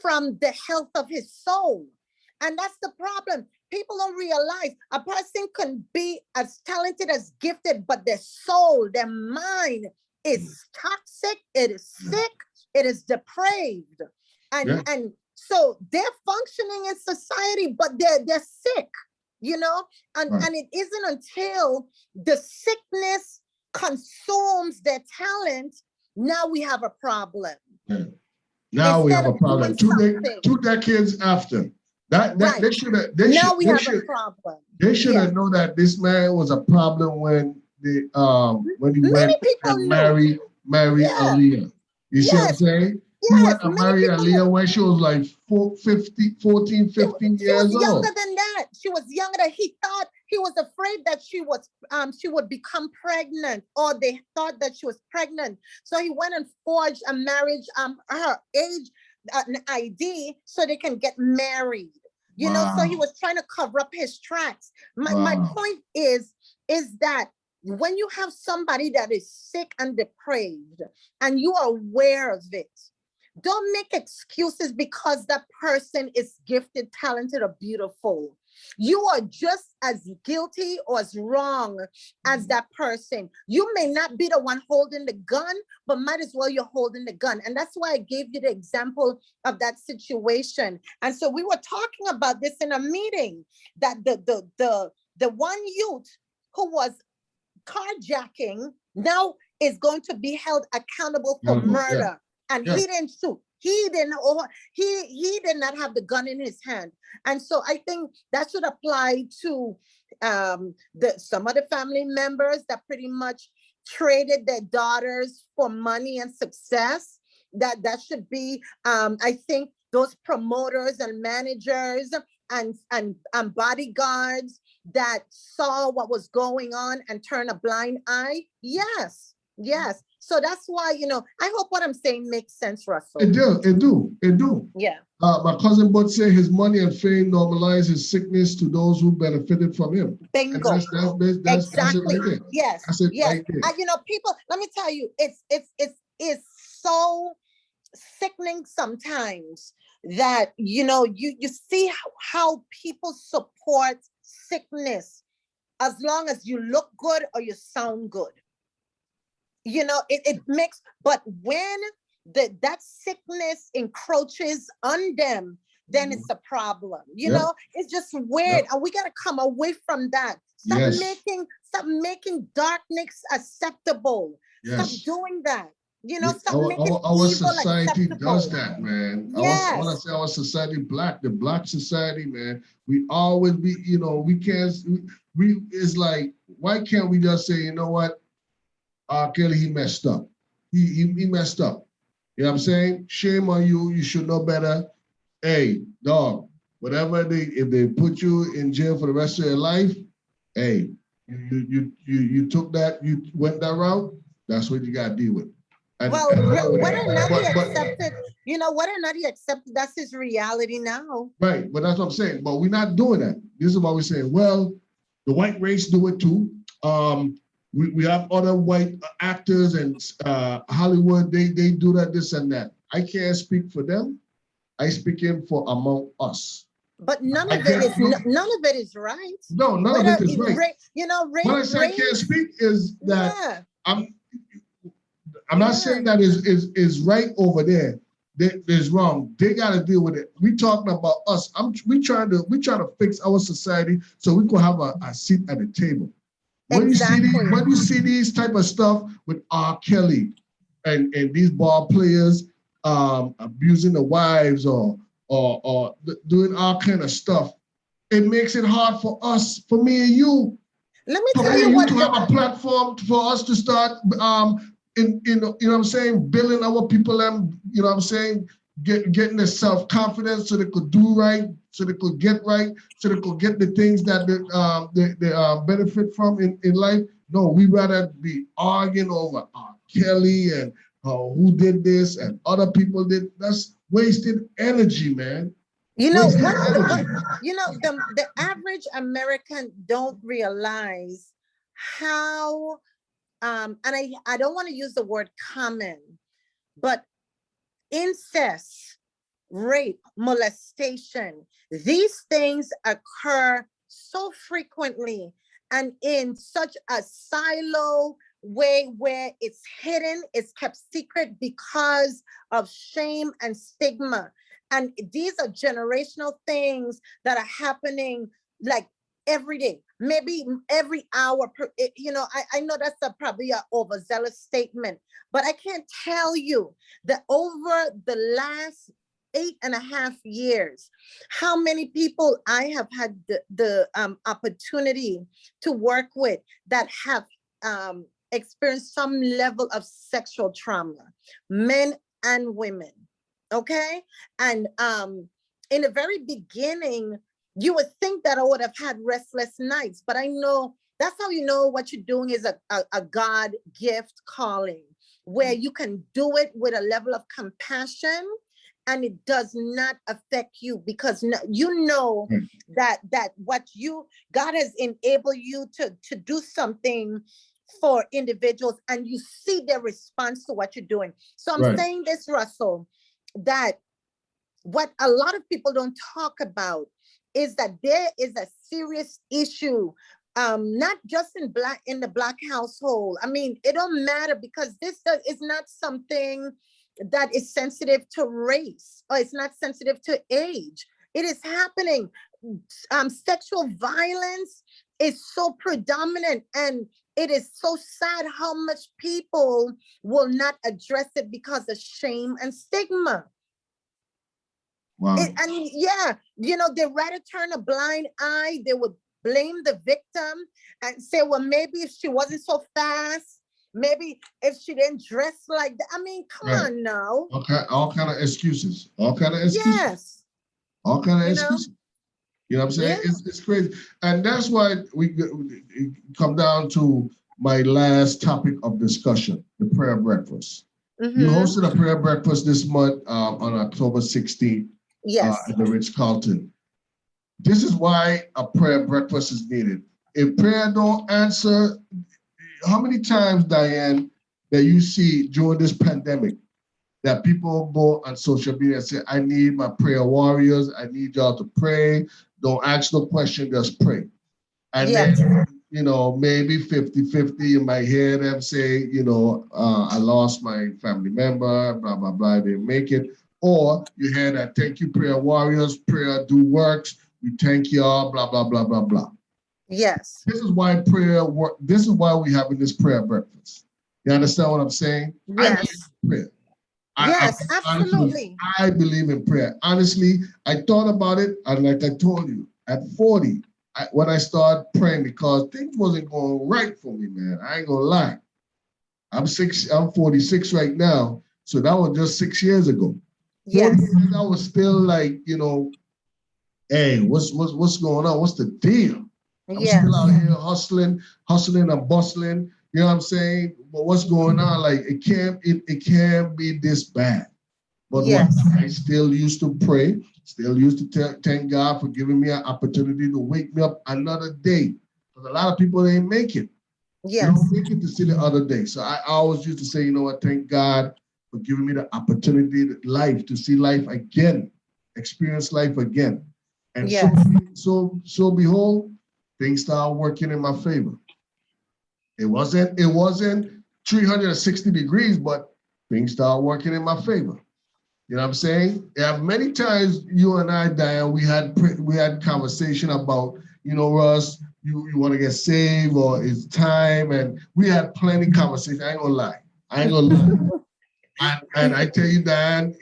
from the health of his soul. And that's the problem. people don't realize a person can be as talented as gifted, but their soul, their mind is toxic, it is sick, it is depraved. And so they're functioning in society, but they're sick, and it isn't until the sickness consumes their talent, now we have a problem. Now we have a problem. Two decades after that, Right. they should have. Now we have a problem. They should have known that this man was a problem when he went and married Aaliyah. You see what I'm saying? He went and married Aaliyah when she was like 14, 15 years old. She was younger than that. She was younger than he thought. He was afraid that she would become pregnant, or they thought that she was pregnant. So he went and forged a marriage, her age, an ID, so they can get married. So he was trying to cover up his tracks. My point is that when you have somebody that is sick and depraved, and you are aware of it, don't make excuses because that person is gifted, talented, or beautiful. You are just as guilty or as wrong as that person. You may not be the one holding the gun, but might as well you're holding the gun. And that's why I gave you the example of that situation. And so we were talking about this in a meeting, that the one youth who was carjacking now is going to be held accountable for murder. And he didn't shoot. He did not have the gun in his hand. And so I think that should apply to some of the family members that pretty much traded their daughters for money and success. That should be, I think, those promoters and managers and bodyguards that saw what was going on and turned a blind eye. Yes. So that's why, I hope what I'm saying makes sense, Russell. It do. Yeah. My cousin Bud said his money and fame normalized his sickness to those who benefited from him. Bingo. That's Exactly. it right there. Yes. That's it Yes. right there. People, let me tell you, it's so sickening sometimes that, you see how people support sickness as long as you look good or you sound good. It makes, but when that sickness encroaches on them, then it's a problem. It's just weird. And we got to come away from that. Stop making darkness acceptable. Stop doing that. Stop making our society acceptable. does that, man. Yes. I want to say our society, the black society, man. We always be, we can't. It's like, why can't we just say, you know what? Kelly, he messed up. He messed up. You know what I'm saying? Shame on you. You should know better. Hey, dog, if they put you in jail for the rest of your life, hey, you took that, you went that route, that's what you got to deal with. Whether or not he accepted, that's his reality now. Right, but that's what I'm saying. But we're not doing that. This is what we're saying. Well, the white race do it too. We have other white actors and Hollywood, they do that, this and that. I can't speak for them. I speak in for among us. But none of it is right. No, none of it is right. When I say I can't speak is that I'm not saying that is right over there. There's wrong. They got to deal with it. We talking about us. We trying to fix our society so we can have a seat at the table. When you see these type of stuff with R. Kelly and these ball players abusing the wives or doing all kind of stuff, it makes it hard for us, for me and you. Let me tell you what, to have a platform for us to start you know what I'm saying, building our people and, you know what I'm saying, getting the self-confidence so they could do right, so they could get right, so they could get the things that they benefit from in life. No, we rather be arguing over Kelly and who did this and other people did. That's wasted energy, man. The average American don't realize how, and I don't want to use the word common, but incest rape, molestation. These things occur so frequently and in such a silo way where it's hidden, it's kept secret because of shame and stigma. And these are generational things that are happening like every day, maybe every hour. I know that's probably an overzealous statement, but I can't tell you that over the last 8.5 years, how many people I have had the opportunity to work with that have experienced some level of sexual trauma, men and women. Okay. And in the very beginning, you would think that I would have had restless nights, but I know that's how you know what you're doing is a God gift calling, where you can do it with a level of compassion and it does not affect you, because you know that what God has enabled you to do something for individuals, and you see their response to what you're doing. So I'm saying this, Russell, that what a lot of people don't talk about is that there is a serious issue, not just in the Black household. I mean, it don't matter, because this is not something that is sensitive to race, or it's not sensitive to age. It is happening. Sexual violence is so predominant, and it is so sad how much people will not address it because of shame and stigma. Wow. They'd rather turn a blind eye. They would blame the victim and say, well, maybe if she wasn't so fast, maybe if she didn't dress like that. I mean, come on now. Okay, all kind of excuses. Yes. All kind of excuses. You know what I'm saying? Yeah. It's crazy. And that's why we come down to my last topic of discussion, the prayer breakfast. Mm-hmm. You hosted a prayer breakfast this month on October 16th. Yes. At the Ritz-Carlton. This is why a prayer breakfast is needed. If prayer don't answer, how many times, Diahnn, that you see during this pandemic that people go on social media and say, I need my prayer warriors, I need y'all to pray, don't ask no question, just pray. And then, maybe 50-50, you might hear them say, I lost my family member, blah, blah, blah, I didn't make it. Or you hear that, thank you, prayer warriors, prayer do works, we thank y'all, blah, blah, blah, blah, blah. Yes. This is why prayer work. This is why we're having this prayer breakfast. You understand what I'm saying? Yes. I believe in prayer. Yes, absolutely. I believe in prayer. Honestly, I thought about it, and like I told you, at 40, when I started praying, because things wasn't going right for me, man. I ain't gonna lie. I'm 46 right now, so that was just 6 years ago. Yes. I was still like, hey, what's going on? What's the deal? I'm still out here hustling and bustling. You know what I'm saying? But what's going on? Like it can't be this bad. But I still used to pray, still used to thank God for giving me an opportunity to wake me up another day. Because a lot of people ain't make it. They don't make it to see the other day. So I always used to say, you know what, thank God for giving me the opportunity to see life again, experience life again. And so behold, things started working in my favor. It wasn't 360 degrees, but things started working in my favor. You know what I'm saying? Yeah, many times you and I, Diahnn, we had conversation about, Russ, you want to get saved or it's time, and we had plenty conversation. I ain't gonna lie. And I tell you, Diahnn,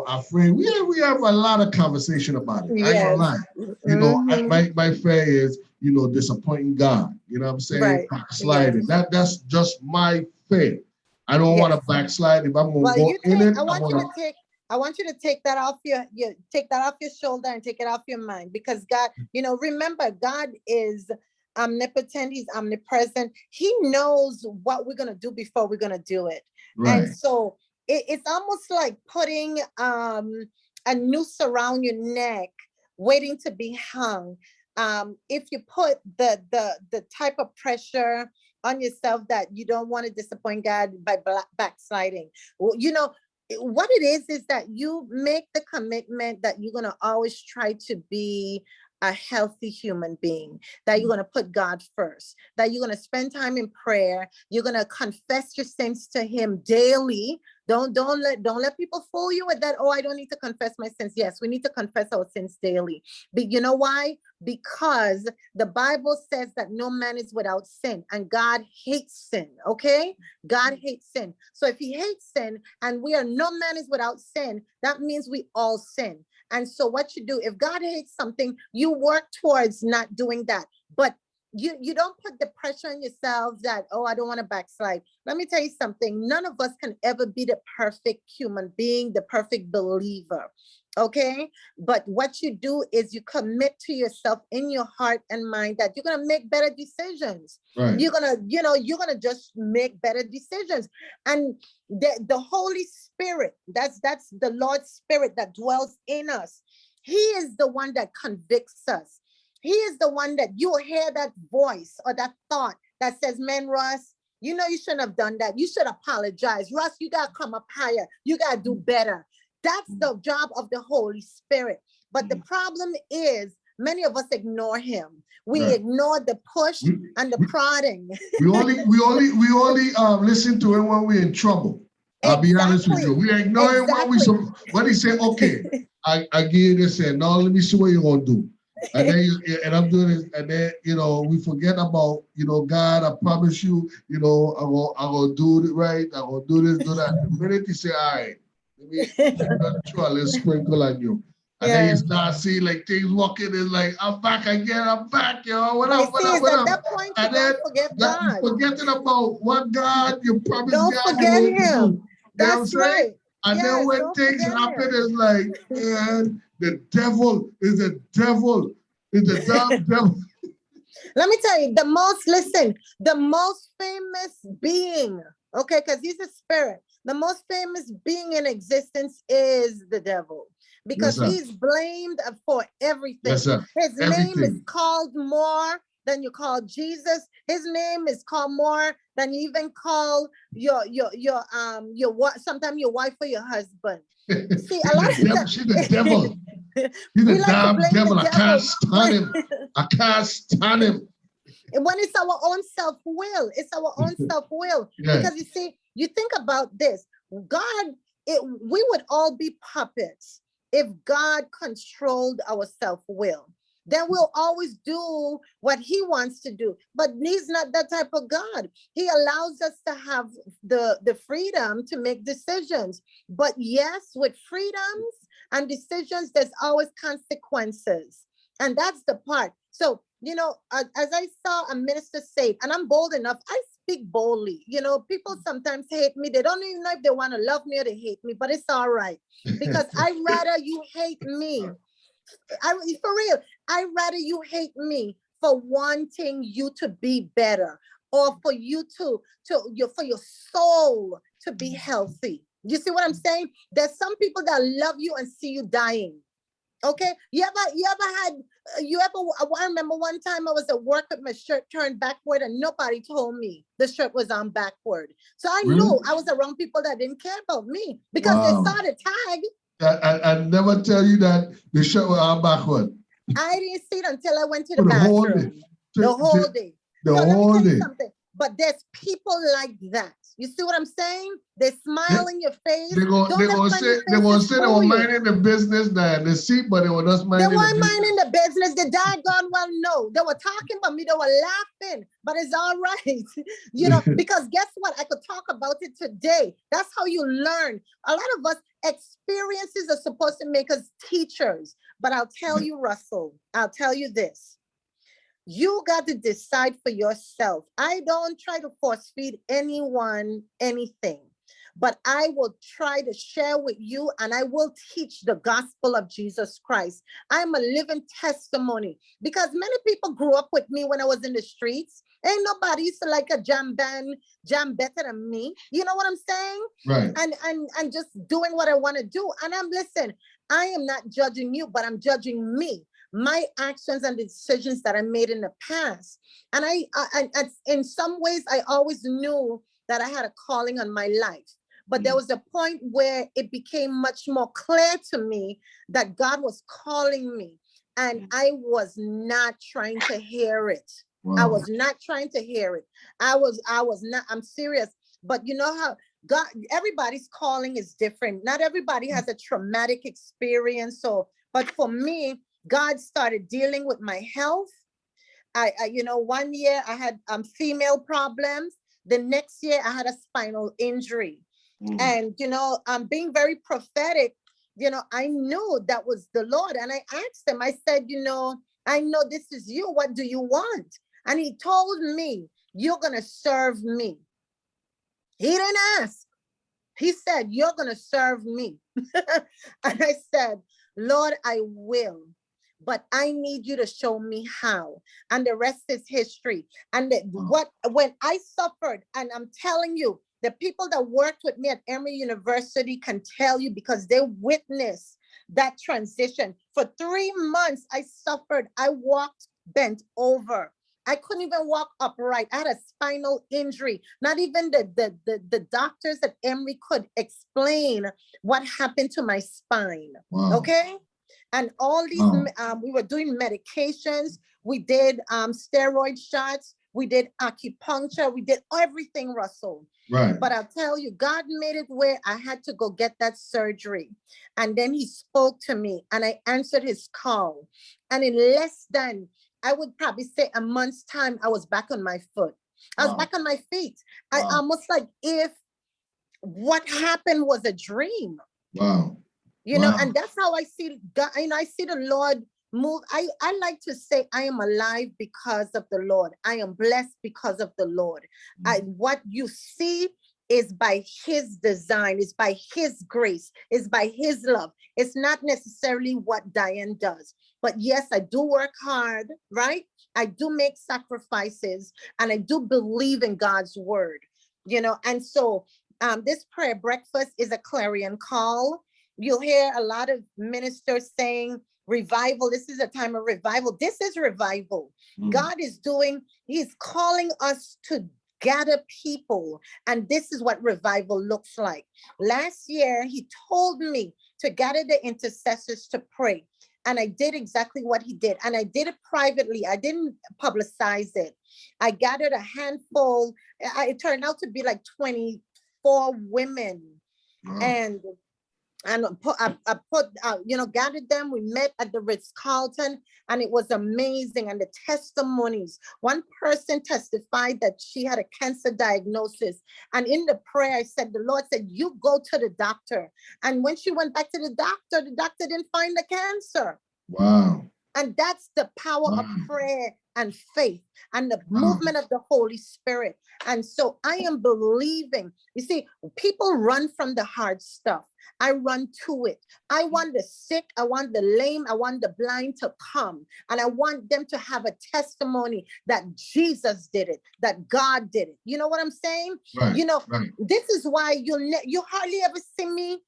our friend, we have a lot of conversation about it. I ain't gonna lie. My fear is, disappointing God. You know what I'm saying? Right. Backsliding. That's just my fear. I don't want to backslide. If I'm gonna go in it, I want you to take that off your shoulder and take it off your mind, because God, remember, God is omnipotent, he's omnipresent. He knows what we're going to do before we're going to do it. Right. And so it's almost like putting a noose around your neck, waiting to be hung. If you put the type of pressure on yourself that you don't want to disappoint God by backsliding, well, what it is that you make the commitment that you're going to always try to be a healthy human being, that you're going to put God first, that you're going to spend time in prayer, you're going to confess your sins to him daily. Don't let people fool you with that. Oh, I don't need to confess my sins. Yes, we need to confess our sins daily. But you know why? Because the Bible says that no man is without sin, and God hates sin. Okay, God hates sin. So if he hates sin and no man is without sin, that means we all sin. And so what you do, if God hates something, you work towards not doing that. But you don't put the pressure on yourself that, oh, I don't want to backslide. Let me tell you something. None of us can ever be the perfect human being, the perfect believer. Okay. But what you do is you commit to yourself in your heart and mind that you're going to make better decisions. Right. You're going to just make better decisions. And the Holy Spirit, that's the Lord's Spirit that dwells in us. He is the one that convicts us. He is the one that you will hear that voice or that thought that says, man, Russ, you know, you shouldn't have done that. You should apologize. Russ, you got to come up higher. You got to do better. That's the job of the Holy Spirit. But the problem is many of us ignore him. We ignore the push and the prodding. We only listen to him when we're in trouble. I'll be honest with you. We ignore him when he say, okay, I give you this and now let me see what you're gonna do. And then I'm doing this, and then we forget about God. I promise you, I'm gonna do it right. I'm gonna do this, do that. The minute you say, all right, let me try a little sprinkle on you. And then you start seeing like things walking in like, I'm back again, I'm back, yo. What up? At that point, and then forget God. Forgetting about what God you promised don't God forget you him. do. That's right. And then when things happen, it's like, man, the devil is the devil. Is the devil. Let me tell you, the most famous being, okay, because he's a spirit. The most famous being in existence is the devil, because he's blamed for everything. Yes, sir. His name is called more than you call Jesus. His name is called more than you even call your sometimes your wife or your husband. See, a lot of times she's the devil. He's a damn devil. I can't stand him. I can't stand him. When it's our own self-will, because you see, you think about this, we would all be puppets if God controlled our self-will. Then we'll always do what he wants to do. But he's not that type of God. He allows us to have the freedom to make decisions. But yes, with freedoms and decisions, there's always consequences. And that's the part. So, as I saw a minister say, and I'm bold enough, I speak boldly. People sometimes hate me. They don't even know if they want to love me or they hate me, but it's all right. Because I'd rather you hate me. For real, I'd rather you hate me for wanting you to be better, or for you for your soul to be healthy. You see what I'm saying? There's some people that love you and see you dying. Okay, I remember one time I was at work with my shirt turned backward and nobody told me the shirt was on backward. So I knew I was around people that didn't care about me because they saw the tag. I never tell you that the shirt was on backward. I didn't see it until I went to the bathroom. The whole day. Let me tell you something. But there's people like that. You see what I'm saying? They smile in your face. They're going to say they were minding the business that they see, but they were just minding the business. They weren't minding the business. The doggone well, no. They were talking about me. They were laughing, but it's all right. Because guess what? I could talk about it today. That's how you learn. A lot of us, experiences are supposed to make us teachers. But I'll tell you, Russell, I'll tell you this. You got to decide for yourself. I don't try to force feed anyone anything, but I will try to share with you and I will teach the gospel of Jesus Christ. I'm a living testimony because many people grew up with me when I was in the streets. Ain't nobody used to like a jam better than me. You know what I'm saying? Right. And just doing what I want to do. And listen, I am not judging you, but I'm judging me. My actions and decisions that I made in the past. And I in some ways, I always knew that I had a calling on my life. But there was a point where it became much more clear to me that God was calling me, and I was not trying to hear it. I was not trying to hear it. I was not, I'm serious. But you know how God, everybody's calling is different. Not everybody has a traumatic experience. So, but for me, God started dealing with my health. I you know, one year I had female problems. The next year I had a spinal injury. And, you know, I'm being very prophetic. You know, I knew that was the Lord. And I asked him, I said, you know, I know this is you. What do you want? And he told me, you're going to serve me. He didn't ask. He said, you're going to serve me. And I said, Lord, I will. But I need you to show me how. And the rest is history. And when I suffered, and I'm telling you, the people that worked with me at Emory University can tell you, because they witnessed that transition. For 3 months, I suffered. I walked bent over. I couldn't even walk upright. I had a spinal injury. Not even the doctors at Emory could explain what happened to my spine. Okay? And all these, we were doing medications. We did steroid shots. We did acupuncture. We did everything, Russell. Right. But I'll tell you, God made it where I had to go get that surgery. And then he spoke to me and I answered his call. And in less than, I would probably say, a month's time, I was back on my foot. I was back on my feet. I almost like if what happened was a dream. You know, and that's how I see God. You know, I see the Lord move. I like to say I am alive because of the Lord. I am blessed because of the Lord. What you see is by his design, is by his grace, is by his love. It's not necessarily what Diahnn does. But yes, I do work hard, right? I do make sacrifices, and I do believe in God's word, you know. And so this prayer breakfast is a clarion call. You'll hear a lot of ministers saying revival. This is a time of revival. This is revival. God is doing, he's calling us to gather people. And this is what revival looks like. Last year, he told me to gather the intercessors to pray. And I did exactly what he did. And I did it privately. I didn't publicize it. I gathered a handful. It turned out to be like 24 women. And I you know, gathered them. We met at the Ritz-Carlton, and it was amazing. And the testimonies, one person testified that she had a cancer diagnosis. And in the prayer, I said, the Lord said, you go to the doctor. And when she went back to the doctor didn't find the cancer. And that's the power of prayer and faith and the movement of the Holy Spirit. And so I am believing. You see, people run from the hard stuff. I run to it. I want the sick, I want the lame, I want the blind to come. And I want them to have a testimony that Jesus did it, that God did it. You know what I'm saying? You know, this is why you hardly ever see me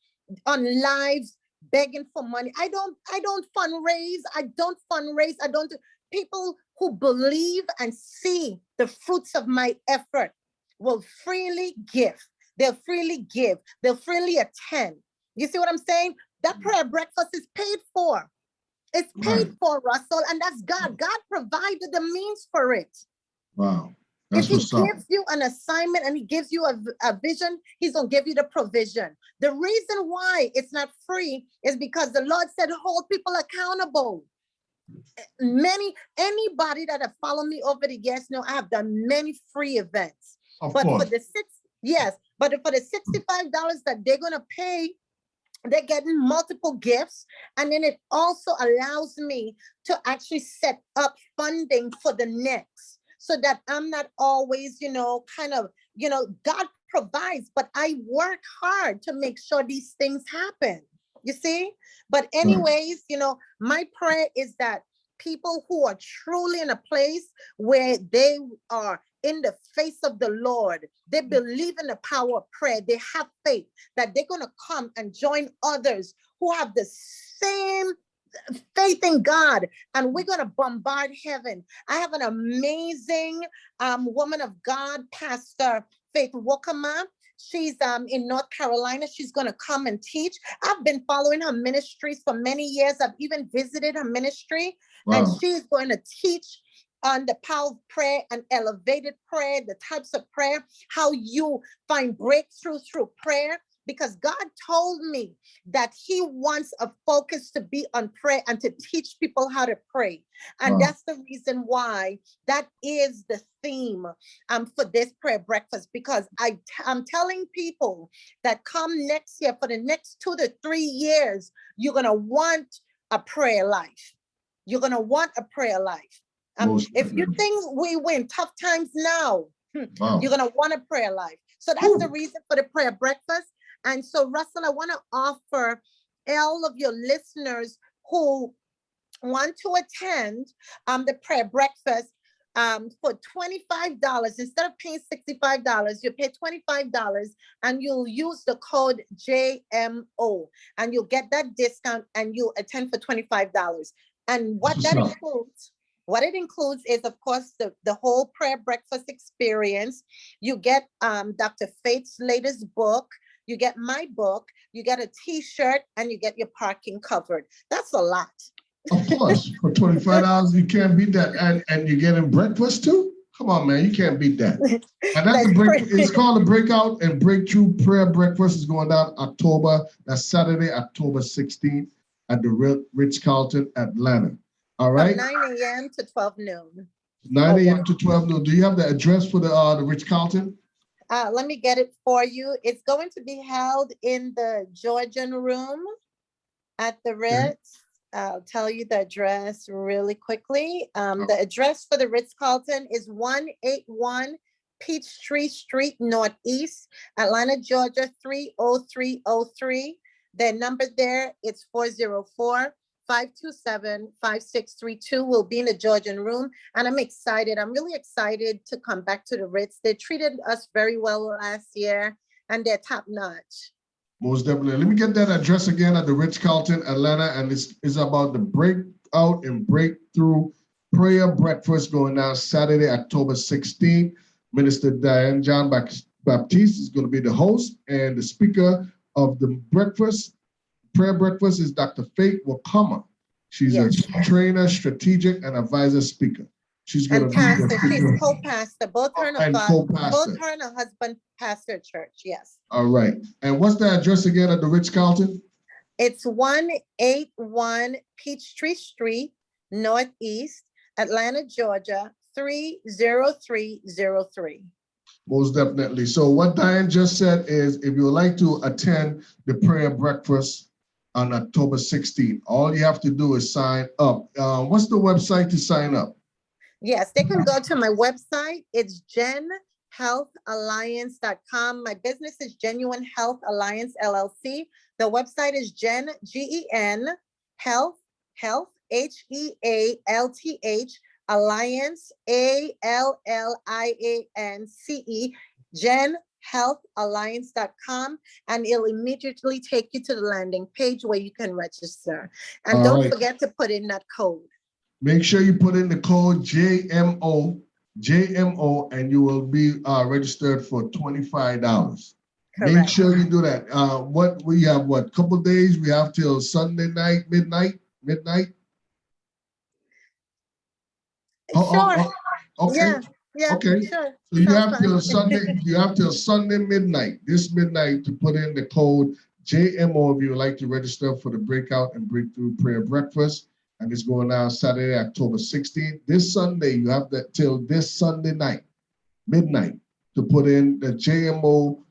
on lives begging for money. I don't fundraise. I don't fundraise. People who believe and see the fruits of my effort will freely give. They'll freely give. They'll freely attend. You see what I'm saying? That prayer breakfast is paid for. It's paid for, Russell, and that's God. God provided the means for it. If he gives you an assignment and he gives you a vision, he's going to give you the provision. The reason why it's not free is because the Lord said, hold people accountable. Anybody that have followed me over the years know I have done many free events. But for the $65 that they're going to pay, they're getting multiple gifts. And then it also allows me to actually set up funding for the next, so that I'm not always, you know, kind of, you know, God provides, but I work hard to make sure these things happen. You see? But anyways, you know, my prayer is that people who are truly in a place where they are in the face of the Lord, they believe in the power of prayer, they have faith that they're going to come and join others who have the same faith in God, and we're going to bombard heaven. I have an amazing woman of God, Pastor Faith Wakama. She's in North Carolina. She's going to come and teach. I've been following her ministries for many years. I've even visited her ministry. And Wow. she's going to teach on the power of prayer and elevated prayer, the types of prayer, how you find breakthrough through prayer. Because God told me that he wants a focus to be on prayer and to teach people how to pray. And Wow. that's the reason why that is the theme for this prayer breakfast, because I'm telling people that come next year, for the next 2 to 3 years, you're going to want a prayer life. You're going to want a prayer life. Most If you definitely. think we win tough times now, Wow. you're going to want a prayer life. So that's the reason for the prayer breakfast. And so, Russell, I want to offer all of your listeners who want to attend the prayer breakfast for $25. Instead of paying $65, you pay $25 and you'll use the code JMO and you'll get that discount and you'll attend for $25. And what that includes, is, of course, the whole prayer breakfast experience. You get Dr. Faith's latest book. You get my book, you get a t-shirt, and you get your parking covered. That's a lot. Of course, for $25, you can't beat that. And you're getting breakfast too? Come on, man, you can't beat that. And that's the break. It's called the Breakout and Breakthrough Prayer Breakfast. Is going down that's Saturday, October 16th at the Ritz-Carlton, Atlanta. All right? From 9 a.m. to 12 noon. 9 a.m. to 12 noon. Do you have the address for the Ritz-Carlton? Let me get it for you. It's going to be held in the Georgian room at the Ritz. Okay. I'll tell you the address really quickly. The address for the Ritz-Carlton is 181 Peachtree Street Northeast, Atlanta, Georgia, 30303. Their number there, it's 404-527-5632. Will be in the Georgian room. And I'm excited. I'm really excited to come back to the Ritz. They treated us very well last year and they're top notch. Most definitely. Let me get that address again at the Ritz-Carlton, Atlanta. And it's about the Breakout and Breakthrough Prayer Breakfast going down Saturday, October 16th. Minister Diahnn John-Baptiste is going to be the host, and the speaker of the prayer breakfast is Dr. Faith Wakama. She's a trainer, strategic, and advisor speaker. She's going to be the speaker. She's co-pastor. Both her and her husband pastor church. Yes. All right. And what's the address again at the Ritz-Carlton? It's 181 Peachtree Street, Northeast, Atlanta, Georgia, 30303. Most definitely. So what Diahnn just said is, if you would like to attend the prayer breakfast on October 16th, all you have to do is sign up. What's the website to sign up? Yes, they can go to my website. It's genhealthalliance.com. My business is Genuine Health Alliance, LLC. The website is Gen, G-E-N, Health, H-E-A-L-T-H, Alliance, A-L-L-I-A-N-C-E, genhealthalliance.com, and it'll immediately take you to the landing page where you can register. And don't forget to put in that code. Make sure you put in the code JMO, and you will be registered for $25. Correct. Make sure you do that. We have couple days? We have till Sunday night, midnight? Sure. Okay. Yeah, okay. Sure. So you have till Sunday. You have till Sunday midnight. This midnight to put in the code JMO if you would like to register for the Breakout and Breakthrough Prayer Breakfast. And it's going down Saturday, October 16th. This Sunday, you have that till this Sunday night, midnight, to put in the JMO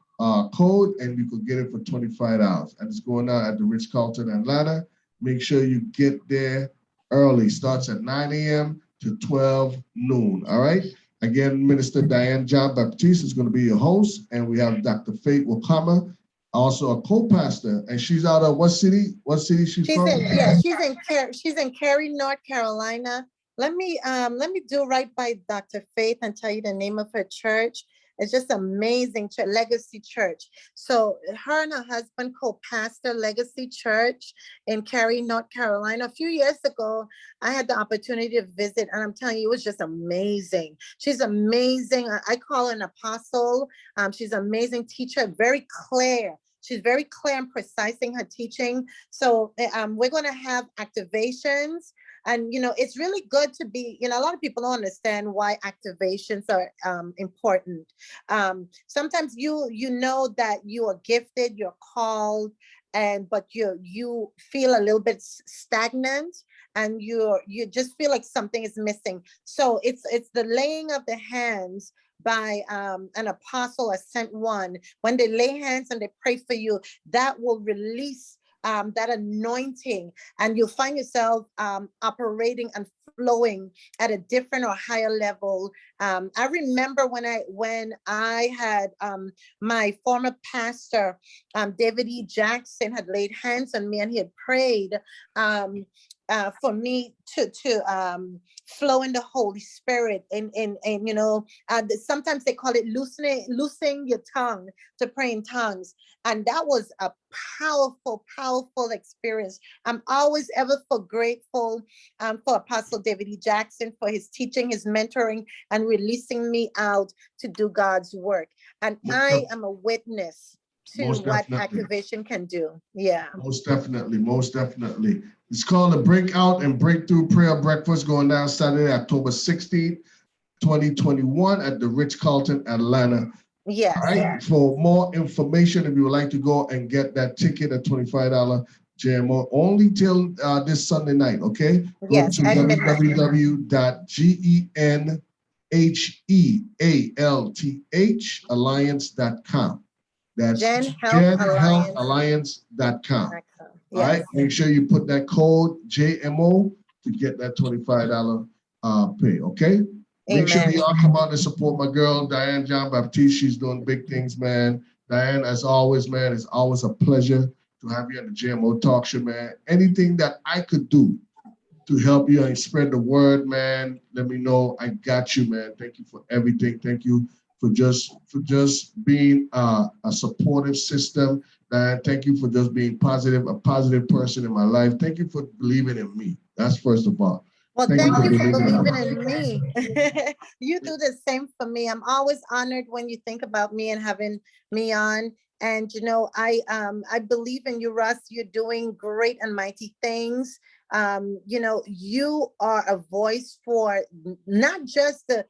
code, and you could get it for $25. And it's going down at the Ritz-Carlton, Atlanta. Make sure you get there early. Starts at 9 a.m. to 12 noon. All right. Again, Minister Diahnn John-Baptiste is going to be your host, and we have Dr. Faith Wakama, also a co-pastor, and she's out of what city? What city she's from? She's in Cary, North Carolina. Let me do right by Dr. Faith and tell you the name of her church. It's just amazing Legacy Church. So her and her husband co-pastor Legacy Church in Cary, North Carolina. A few years ago, I had the opportunity to visit, and I'm telling you, it was just amazing. She's amazing. I call her an apostle. She's an amazing teacher, very clear. She's very clear and precise in her teaching. So we're going to have activations. And, it's really good to be, a lot of people don't understand why activations are important. Sometimes you know that you are gifted, you're called, but you feel a little bit stagnant, and you just feel like something is missing. So it's the laying of the hands by an apostle, a sent one. When they lay hands and they pray for you, that will release that anointing, and you'll find yourself operating and flowing at a different or higher level. I remember when I had my former pastor, David E. Jackson, had laid hands on me, and he had prayed for me to flow in the Holy Spirit, and sometimes they call it loosening your tongue to pray in tongues, and that was a powerful experience. I'm always ever so grateful for Apostle David E. Jackson, for his teaching, his mentoring, and releasing me out to do God's work. And I am a witness to what activation can do. Yeah. Most definitely. It's called the Breakout and Breakthrough Prayer Breakfast, going down Saturday, October 16th, 2021 at the Ritz-Carlton, Atlanta. Yes. All right. For more information, if you would like to go and get that ticket at $25 JMO, only till this Sunday night, okay? Yes. Go to www.genhealthalliance.com. That's genhealthalliance.com. Yes. All right. Make sure you put that code JMO to get that $25 pay. Okay. Make sure y'all come out and support my girl, Diahnn John-Baptiste. She's doing big things, man. Diahnn, as always, man, it's always a pleasure to have you on the JMO Talk Show, man. Anything that I could do to help you and spread the word, man, let me know. I got you, man. Thank you for everything. Thank you for just being a supportive system. Diahnn, thank you for just being a positive person in my life. Thank you for believing in me. That's first of all. Well, thank you for believing in me. You do the same for me. I'm always honored when you think about me and having me on. And I believe in you, Russ. You're doing great and mighty things. You are a voice for not just the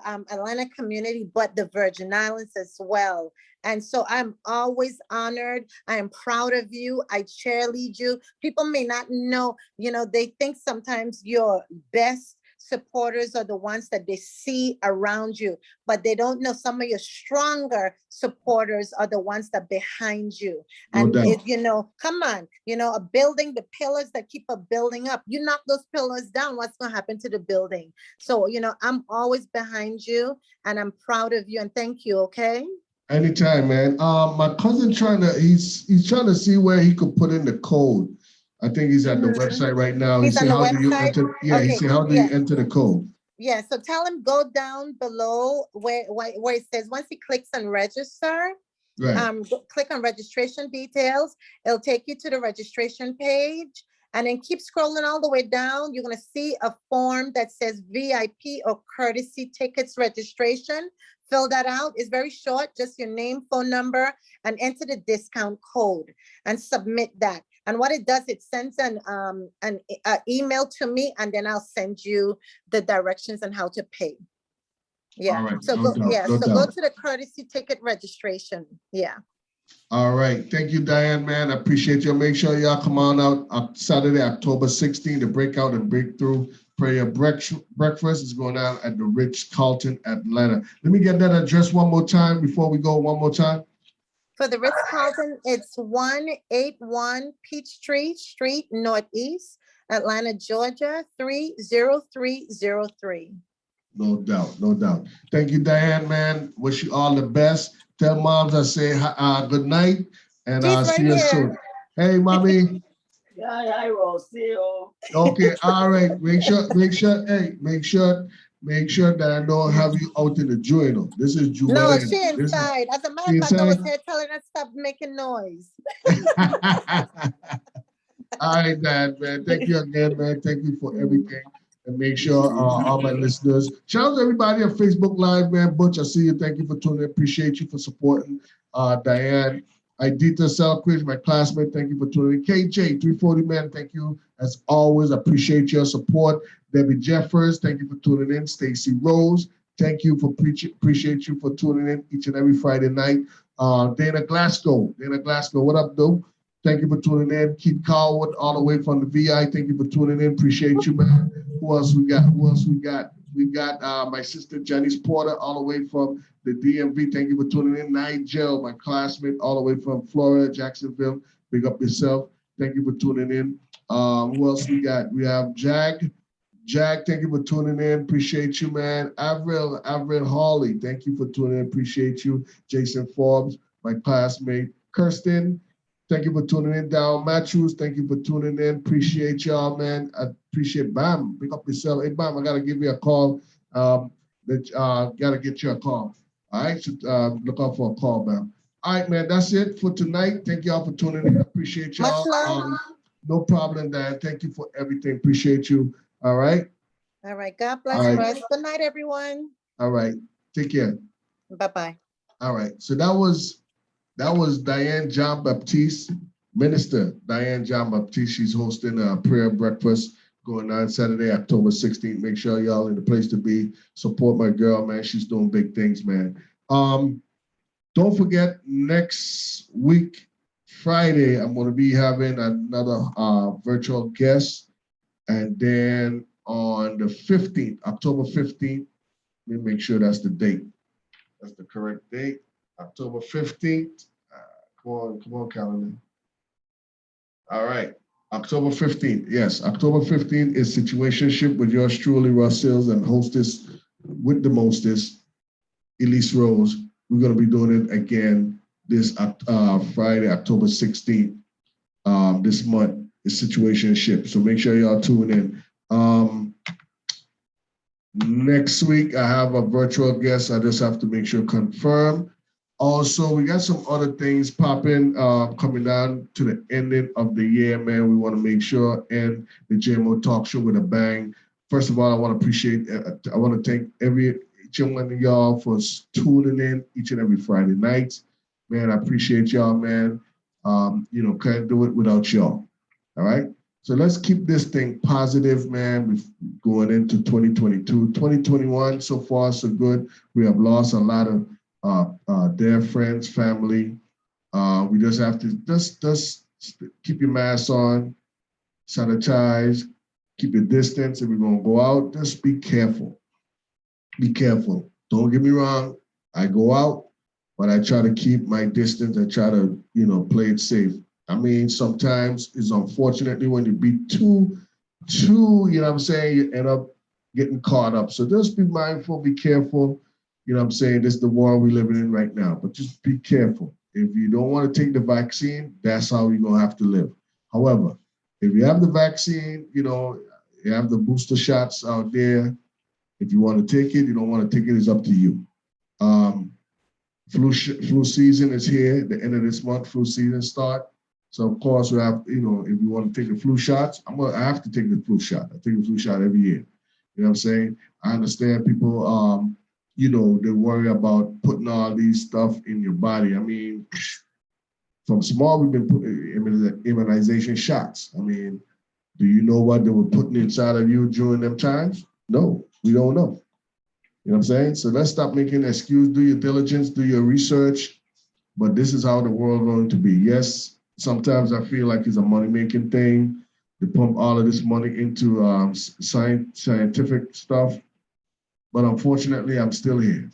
Atlanta community, but the Virgin Islands as well. And so I'm always honored. I am proud of you. I cheerlead you. People may not know, they think sometimes your best supporters are the ones that they see around you, but they don't know some of your stronger supporters are the ones that behind you. And come on, a building, the pillars that keep a building up, you knock those pillars down, what's going to happen to the building? So, I'm always behind you, and I'm proud of you, and thank you. Okay. Anytime, man. My cousin he's trying to see where he could put in the code. I think he's at the website right now. He's on the website? He said, how do you enter the code? Yeah, so tell him go down below where it says, once he clicks on register, click on registration details. It'll take you to the registration page, and then keep scrolling all the way down. You're going to see a form that says VIP or courtesy tickets registration. Fill that out. It's very short, just your name, phone number, and enter the discount code and submit that. And what it does, it sends an email to me, and then I'll send you the directions on how to pay. Yeah. All right. So go to the courtesy ticket registration. Yeah. All right. Thank you, Diahnn, man. I appreciate you. Make sure y'all come on out Saturday, October 16th, the Breakout and Breakthrough Prayer Breakfast is going on at the Ritz-Carlton, Atlanta. Let me get that address one more time before we go one more time. For the Ritz-Carlton, it's 181 Peachtree Street, Northeast, Atlanta, Georgia, 30303. No doubt. Thank you, Diahnn, man. Wish you all the best. Tell moms I say good night, and I'll see you soon. Hey, mommy. Yeah, I will see you. Okay, all right. Make sure make sure that I don't have you out in the joint. This is No, Joanne. she This is inside. As a matter she of fact, I was inside. here telling her stop making noise. All right, Dad, man. Thank you again, man. Thank you for everything. And make sure all my listeners, shout out to everybody on Facebook Live, man. Butch, I see you. Thank you for tuning in. Appreciate you for supporting Diahnn. Idita Selkridge, my classmate, thank you for tuning in. KJ, 340 man, thank you. As always, appreciate your support. Debbie Jeffers, thank you for tuning in. Stacy Rose, thank you for appreciate you for tuning in each and every Friday night. Dana Glasgow, what up, dude? Thank you for tuning in. Keith Carwood, all the way from the VI. Thank you for tuning in. Appreciate you, man. Who else we got? We got my sister Janice Porter, all the way from the DMV. Thank you for tuning in. Nigel, my classmate, all the way from Florida, Jacksonville. Big up yourself. Thank you for tuning in. Who else we got? We have Jag. Jag, thank you for tuning in. Appreciate you, man. Avril Hawley, thank you for tuning in. Appreciate you. Jason Forbes, my classmate. Kirsten, thank you for tuning in. Down Matthews, thank you for tuning in. Appreciate y'all, man. I appreciate Bam. Pick up yourself. Hey, Bam, I gotta give you a call. Gotta get you a call. All right, so, look out for a call, Bam. All right, man. That's it for tonight. Thank y'all for tuning in. Appreciate y'all. Much love. No problem, Dan. Thank you for everything. Appreciate you. All right. All right. God bless All right. Russ. Good night, everyone. All right. Take care. Bye-bye. All right. So that was Diahnn John-Baptiste, Minister Diahnn John-Baptiste. She's hosting a prayer breakfast going on Saturday, October 16th. Make sure y'all in the place to be. Support my girl, man. She's doing big things, man. Don't forget, next week, Friday, I'm going to be having another virtual guest. And then on the 15th, October 15th, let me make sure that's the date. That's the correct date. October 15th. Come on, calendar. All right. October 15th. Yes, October 15th is Situationship with yours truly, Russ Sills, and hostess with the mostest, Elise Rose. We're going to be doing it again this Friday, October 16th. This month is Situationship. So make sure y'all tune in. Next week, I have a virtual guest. I just have to make sure confirm. Also, we got some other things popping, coming down to the ending of the year, man. We want to make sure end the JMO Talk Show with a bang. First of all, I want to thank each and one of y'all for tuning in each and every Friday night. Man, I appreciate y'all, man. Can't do it without y'all. All right. So let's keep this thing positive, man. We're going into 2022. 2021, so far, so good. We have lost a lot of dear friends, family. We just have to just keep your mask on, sanitize, keep your distance. If we're going to go out, just be careful. Be careful. Don't get me wrong. I go out, but I try to keep my distance. I try to, play it safe. I mean, sometimes it's unfortunately when you be too, you end up getting caught up. So just be mindful, be careful. This is the world we're living in right now, but just be careful. If you don't want to take the vaccine, that's how you're going to have to live. However, if you have the vaccine, you have the booster shots out there. If you want to take it, you don't want to take it, it's up to you. Flu season is here. The end of this month, flu season start. So of course we have, if you want to take the flu shots, I have to take the flu shot. I take the flu shot every year. You know what I'm saying? I understand people, they worry about putting all these stuff in your body. I mean, from small, we've been putting immunization shots. I mean, do you know what they were putting inside of you during them times? No, we don't know. You know what I'm saying? So let's stop making an excuse, do your diligence, do your research. But this is how the world is going to be. Yes, sometimes I feel like it's a money-making thing. They pump all of this money into scientific stuff. But unfortunately, I'm still here.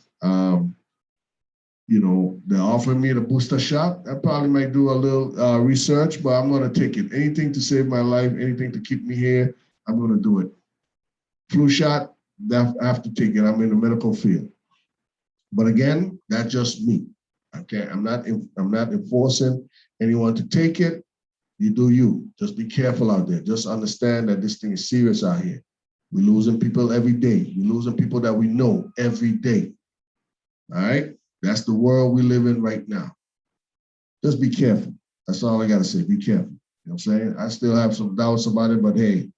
They're offering me the booster shot. I probably might do a little research, but I'm going to take it. Anything to save my life, anything to keep me here, I'm going to do it. Flu shot, I have to take it. I'm in the medical field. But again, that's just me. Okay, I'm not enforcing anyone to take it. You do you. Just be careful out there. Just understand that this thing is serious out here. We're losing people every day. We're losing people that we know every day. All right? That's the world we live in right now. Just be careful. That's all I got to say. Be careful. You know what I'm saying? I still have some doubts about it, but hey,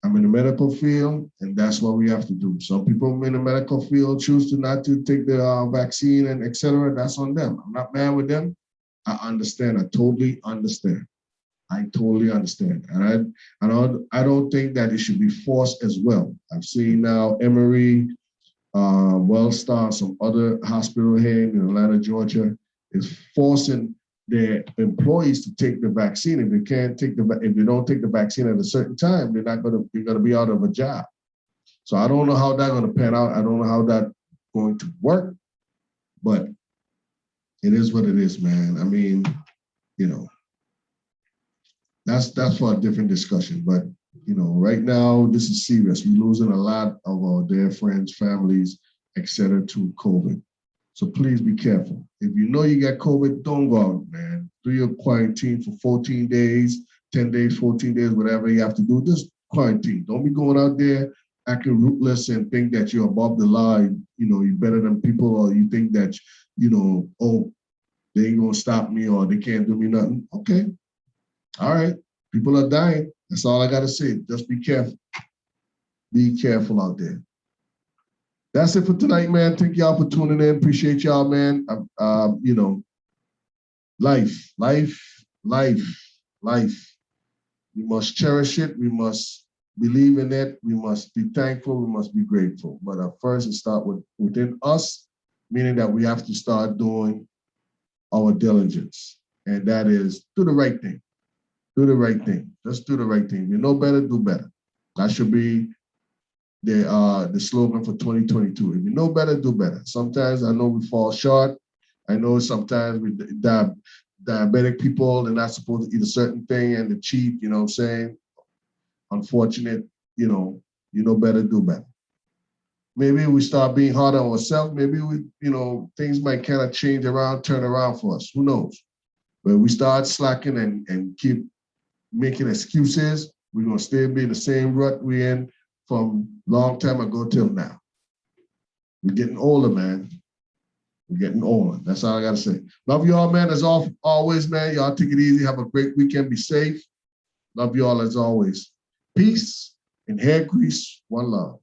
I'm in the medical field, and that's what we have to do. Some people in the medical field choose to not to take the vaccine and et cetera. That's on them. I'm not mad with them. I understand. I totally understand. I totally understand. And I don't think that it should be forced as well. I've seen now Emory, Wellstar, some other hospital here in Atlanta, Georgia, is forcing their employees to take the vaccine. If they don't take the vaccine at a certain time, they're gonna be out of a job. So I don't know how that's gonna pan out. I don't know how that's going to work, but it is what it is, man. I mean, you know, that's for a different discussion. But you know, right now this is serious. We're losing a lot of our dear friends, families, etc. to COVID. So please be careful. If you know you got COVID, don't go out, man. Do your quarantine for 14 days, 10 days, 14 days, whatever you have to do. Just quarantine. Don't be going out there acting rootless and think that you're above the law. You know, you're better than people, or you think that, you know, oh, they ain't gonna stop me or they can't do me nothing. Okay. All right. People are dying. That's all I gotta say. Just be careful. Be careful out there. That's it for tonight, man. Thank y'all for tuning in. Appreciate y'all, man. You know, life. We must cherish it. We must believe in it. We must be thankful. We must be grateful. But first, it starts within us, meaning that we have to start doing our diligence. And that is do the right thing. Do the right thing. Just do the right thing. If you know better, do better. That should be the slogan for 2022. If you know better, do better. Sometimes I know we fall short. I know sometimes with diabetic people, they're not supposed to eat a certain thing and they cheat, you know what I'm saying? Unfortunate, you know better, do better. Maybe we start being hard on ourselves. Maybe we, you know, things might kind of change around, turn around for us. Who knows? But we start slacking and keep making excuses, we're gonna still be in the same rut we're in from long time ago till now. We're getting older, man. We're getting older. That's all I gotta say. Love you all, man. As always, man. Y'all take it easy. Have a great weekend. Be safe. Love you all as always. Peace and hair grease. One love.